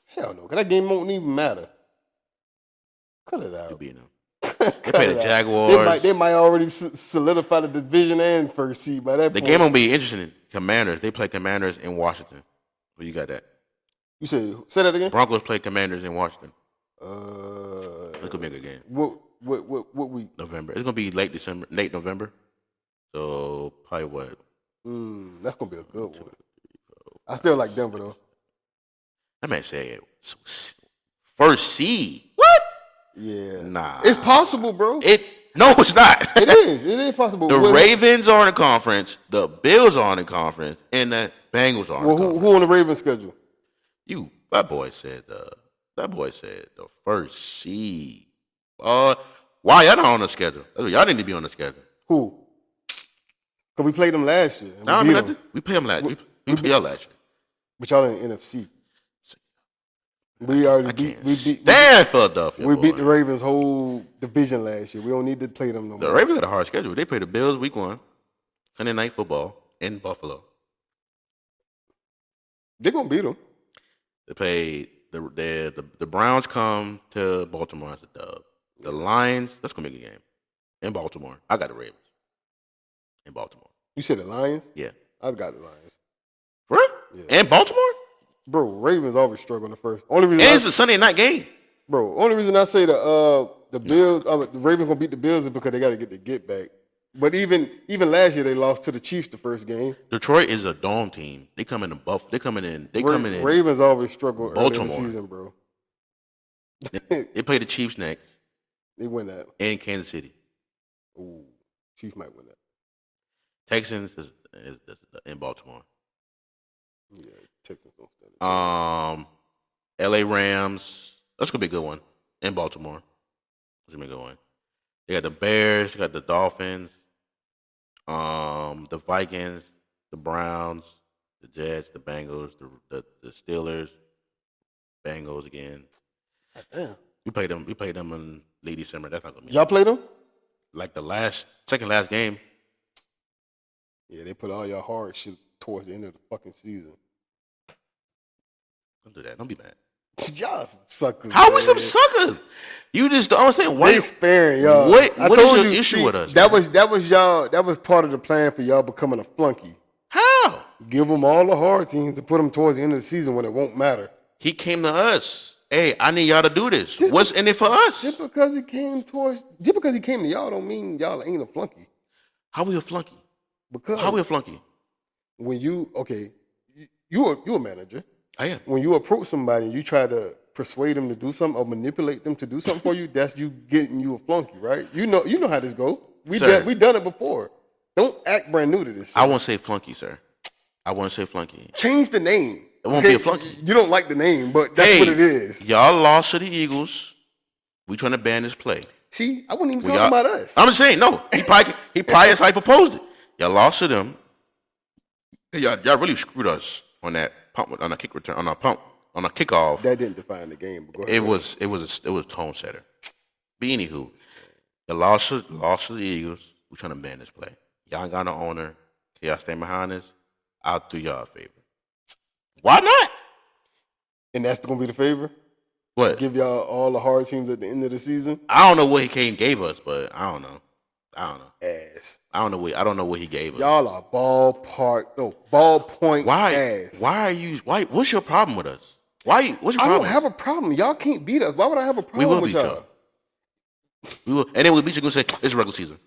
Hell no, 'cause that game won't even matter. Cut it out. We beating them. They play the Jaguars. They might already solidify the division and first seed by that The point. game will be interesting. Commanders. They play Commanders in Washington. Where you got that? You say that again? Broncos play Commanders in Washington. It's gonna be a good game. What week? November. It's gonna be late November. So probably what? That's gonna be a good one. I still like Denver though. That man said first seed. What? Yeah. Nah. It's possible, bro. No, it's not. It is. It is possible. The Ravens are in the conference, the Bills are in the conference, and the Bengals are in the conference. Who on the Ravens schedule? That boy said the first seed. Why y'all not on the schedule? Y'all need to be on the schedule. Who? Because we played them last year. We played them last year. We played y'all last year. But y'all in the NFC. We already beat Philadelphia. We beat the Ravens' whole division last year. We don't need to play them no more. The Ravens got a hard schedule. They play the Bills week 1, Sunday Night Football in Buffalo. They're gonna beat them. They play the Browns come to Baltimore as a dub. The Lions, that's gonna be a good game in Baltimore. I got the Ravens in Baltimore. You said the Lions? Yeah, I've got the Lions. for real? Yeah. In Baltimore? Bro, Ravens always struggle in the first. Only reason And it's a Sunday night game. Bro, only reason I say the Bills, the Ravens gonna beat the Bills is because they got to get the get back. But even last year they lost to the Chiefs the first game. Detroit is a dome team. They come in Buff. They coming in. Ravens always struggle early in the Baltimore. season, bro. They play the Chiefs next They win that. in Kansas City. Ooh, Chiefs might win that. Texans is in Baltimore. Yeah, Texans don't stand it. L.A. Rams. That's gonna be a good one in Baltimore. That's gonna be a good one. They got the Bears. They got the Dolphins. The Vikings, the Browns, the Jets, the Bengals, the Steelers, Bengals again. Damn. We played them in late December. That's not gonna be Y'all played them? like the second last game. Yeah, they put all y'all hard shit towards the end of the fucking season. Don't do that. Don't be mad. Y'all some suckers. How we man. some suckers? You just don't understand why. They sparing y'all. What I is told your you, issue see, with us? That man? was y'all. That was part of the plan for y'all becoming a flunky. How? Give them all the hard teams and put them towards the end of the season when it won't matter. He came to us. Hey, I need y'all to do this. What's in it for us? Just because he came to y'all don't mean y'all ain't a flunky. How we a flunky? Because How we a flunky? when you a manager. I am. When you approach somebody and you try to persuade them to do something or manipulate them to do something for you, that's you getting you a flunky, right? You know how this go. We done it before. Don't act brand new to this shit. I won't say flunky, sir. I won't say flunky. Change the name. It won't be a flunky. You don't like the name, but that's what it is. Y'all lost to the Eagles. We trying to ban this play. See, I wasn't even talking about us. I'm just saying, no. He probably is how he proposed it. Y'all lost to them. Y'all really screwed us on that pump, on a kick return, on a kickoff. That didn't define the game. But go ahead. It was a tone setter. But anywho, the lost to the Eagles. We trying to ban this play. Y'all got no owner. Can y'all stand behind us? I'll do y'all a favor. Why not? And that's gonna be the favor. What? Give y'all all the hard teams at the end of the season. I don't know what he gave us, but I don't know. Ass. I don't know what he gave us. Y'all are ballpoint ass. Why? What's your problem with us? What's your problem? I don't have a problem. Y'all can't beat us. Why would I have a problem We will with beat y'all? We will, and then we'll beat you. Gonna say it's regular season.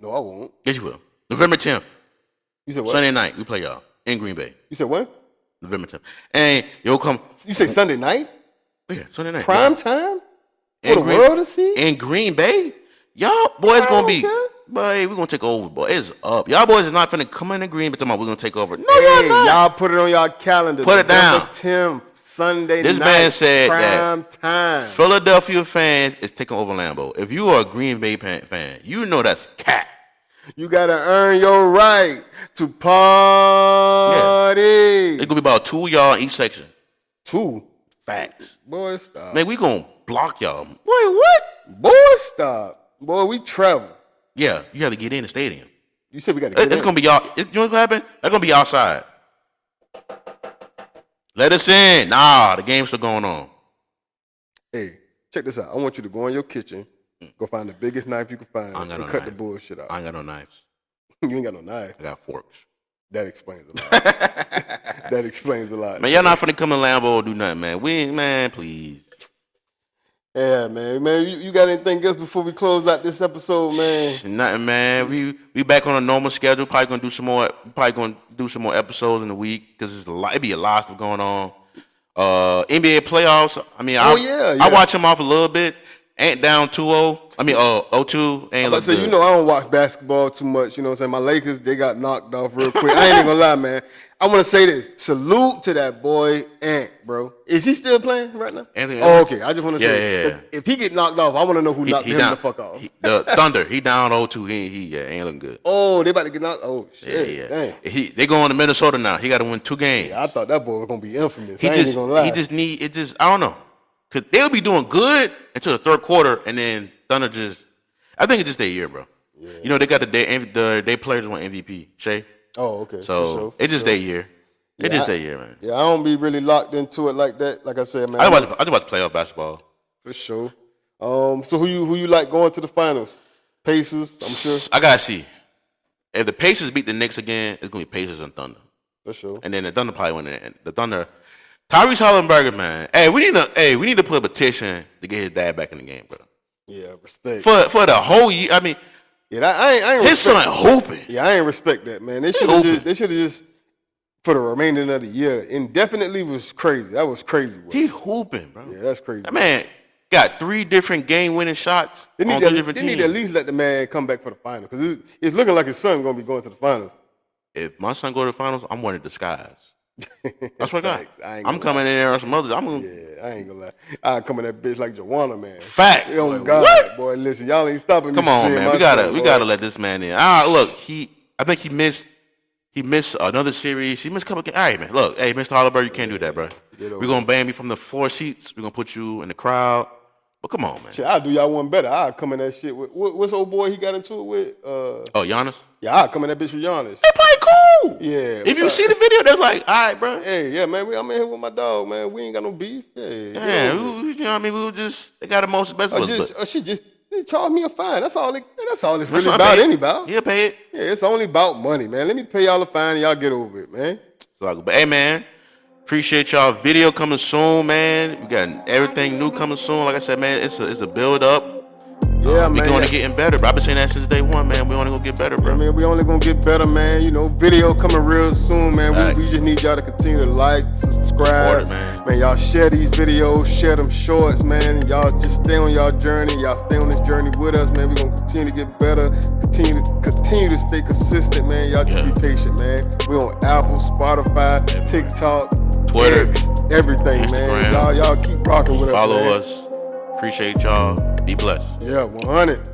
No, I won't. Yes, you will. November 10th. You said what? Sunday night. We play y'all in Green Bay. You said what? November 10th. And you'll come. You say Sunday night? Yeah, Sunday night. Prime time? For In the world to see? In Green Bay? Y'all boys gonna be. care. Boy, we're gonna take over, boy. It's up. Y'all boys is not finna come in Green Bay tomorrow. We're gonna take over. No, Hey, y'all not. y'all put it on y'all calendar. Put it down. November 10th, Sunday This night. man said prime that time. Philadelphia fans is taking over Lambeau. If you are a Green Bay fan, you know that's cat. You gotta earn your right to party. It's gonna be about 2 of y'all in each section. 2. Facts. Boy, stop. Man, we gonna block y'all. Boy, what? Boy, stop. Boy, we travel. Yeah, you have to get in the stadium. You said we got to get It's in. gonna be y'all. You know what's gonna happen? That's gonna be outside. Let us in. Nah, the game's still going on. Hey, check this out. I want you to go in your kitchen, go find the biggest knife you can find, I ain't got and no cut knife. the bullshit out. I ain't got no knives. You ain't got no knife. I got forks. That explains a lot. That explains a lot. Man, y'all not finna come in Lambo or do nothing, man. We ain't, man, please. Yeah, man. Man, you got anything else before we close out this episode, man? Nothing, man. We back on a normal schedule. Probably gonna do some more. Episodes in the week because it's a lot. It be a lot of stuff going on. NBA playoffs. I mean, I watch them off a little bit. Ain't down 2-0. I mean, 0-2. Ain't look good. You know, I don't watch basketball too much. You know what I'm saying? My Lakers, they got knocked off real quick. I ain't even gonna lie, man. I want to say this. Salute to that boy, Ant, bro. Is he still playing right now? Anthony Oh, okay. I just want to say, Yeah. if he get knocked off, I want to know who knocked him down, the fuck off. The Thunder. He down 0-2. He ain't looking good. Oh, they about to get knocked. Oh shit. Yeah. Dang. They going to Minnesota now. He got to win 2 games. Yeah, I thought that boy was gonna be infamous. He I ain't even gonna lie. I don't know. Cause they'll be doing good until the third quarter, and then Thunder I think it's just their year, bro. Yeah. You know, they got they players won MVP, Shay. Oh, okay. So it's just their year. It's just their year, man. Yeah, I don't be really locked into it like that. Like I said, man. I just watch playoff basketball. For sure. So who you like going to the finals? Pacers, I'm sure. I gotta see. If the Pacers beat the Knicks again, it's gonna be Pacers and Thunder. For sure. And then the Thunder probably win it. The Thunder. Tyrese Hollenberger, man. Hey, we need to put a petition to get his dad back in the game, bro. Yeah, respect. For the whole year. I mean, yeah, I ain't his son hooping. Yeah, I ain't respect that, man. They should have just for the remainder of the year indefinitely was crazy. That was crazy. Bro. He hooping, bro. Yeah, that's crazy. That man got 3 different game-winning shots on 3 different teams. They need to at least let the man come back for the finals because it's looking like his son gonna be going to the finals. If my son go to the finals, I'm wearing a disguise. That's what I got. I'm coming in there on some others. Yeah, I ain't gonna lie. I come in that bitch like Joanna, man. Fact. Oh God, what? Boy, listen, y'all ain't stopping me. Come on, man. We gotta let this man in. Look, I think he missed another series. He missed a couple games. All right, man. Look, hey, Mr. Hollenberg, you can't do that, bro. We're gonna ban you from the 4 seats. We're gonna put you in the crowd. But come on, man. Shit, I'll do y'all one better. I'll come in that shit with what's old boy he got into it with? Giannis? Yeah, I'll come in that bitch with Giannis. They play cool. Yeah. If you see the video, they're like, all right, bro. Hey, yeah, man. I'm in here with my dog, man. We ain't got no beef. Hey, yeah, you know what I mean? We were just, they got the most best of us. She just charge me a fine. That's all it's really about anybody. He'll pay it. Yeah, it's only about money, man. Let me pay y'all a fine and y'all get over it, man. But hey, man. Appreciate y'all. Video coming soon, man. We got everything new coming soon. Like I said, man, it's a build up. Yeah, man. We're going to getting better, bro. I've been saying that since day one, man. We only gonna get better, bro. Yeah, man, we only gonna get better, man. You know, video coming real soon, man. We just need y'all to continue to like, subscribe, man. Y'all share these videos, share them shorts, man. Y'all just stay on y'all journey. Y'all stay on this journey with us, man. We gonna continue to get better, continue to stay consistent, man. Y'all just be patient, man. We on Apple, Spotify, TikTok, Twitter, X, everything, Instagram. man. Y'all keep rocking with us. Follow us. Appreciate y'all. Be blessed. Yeah, 100.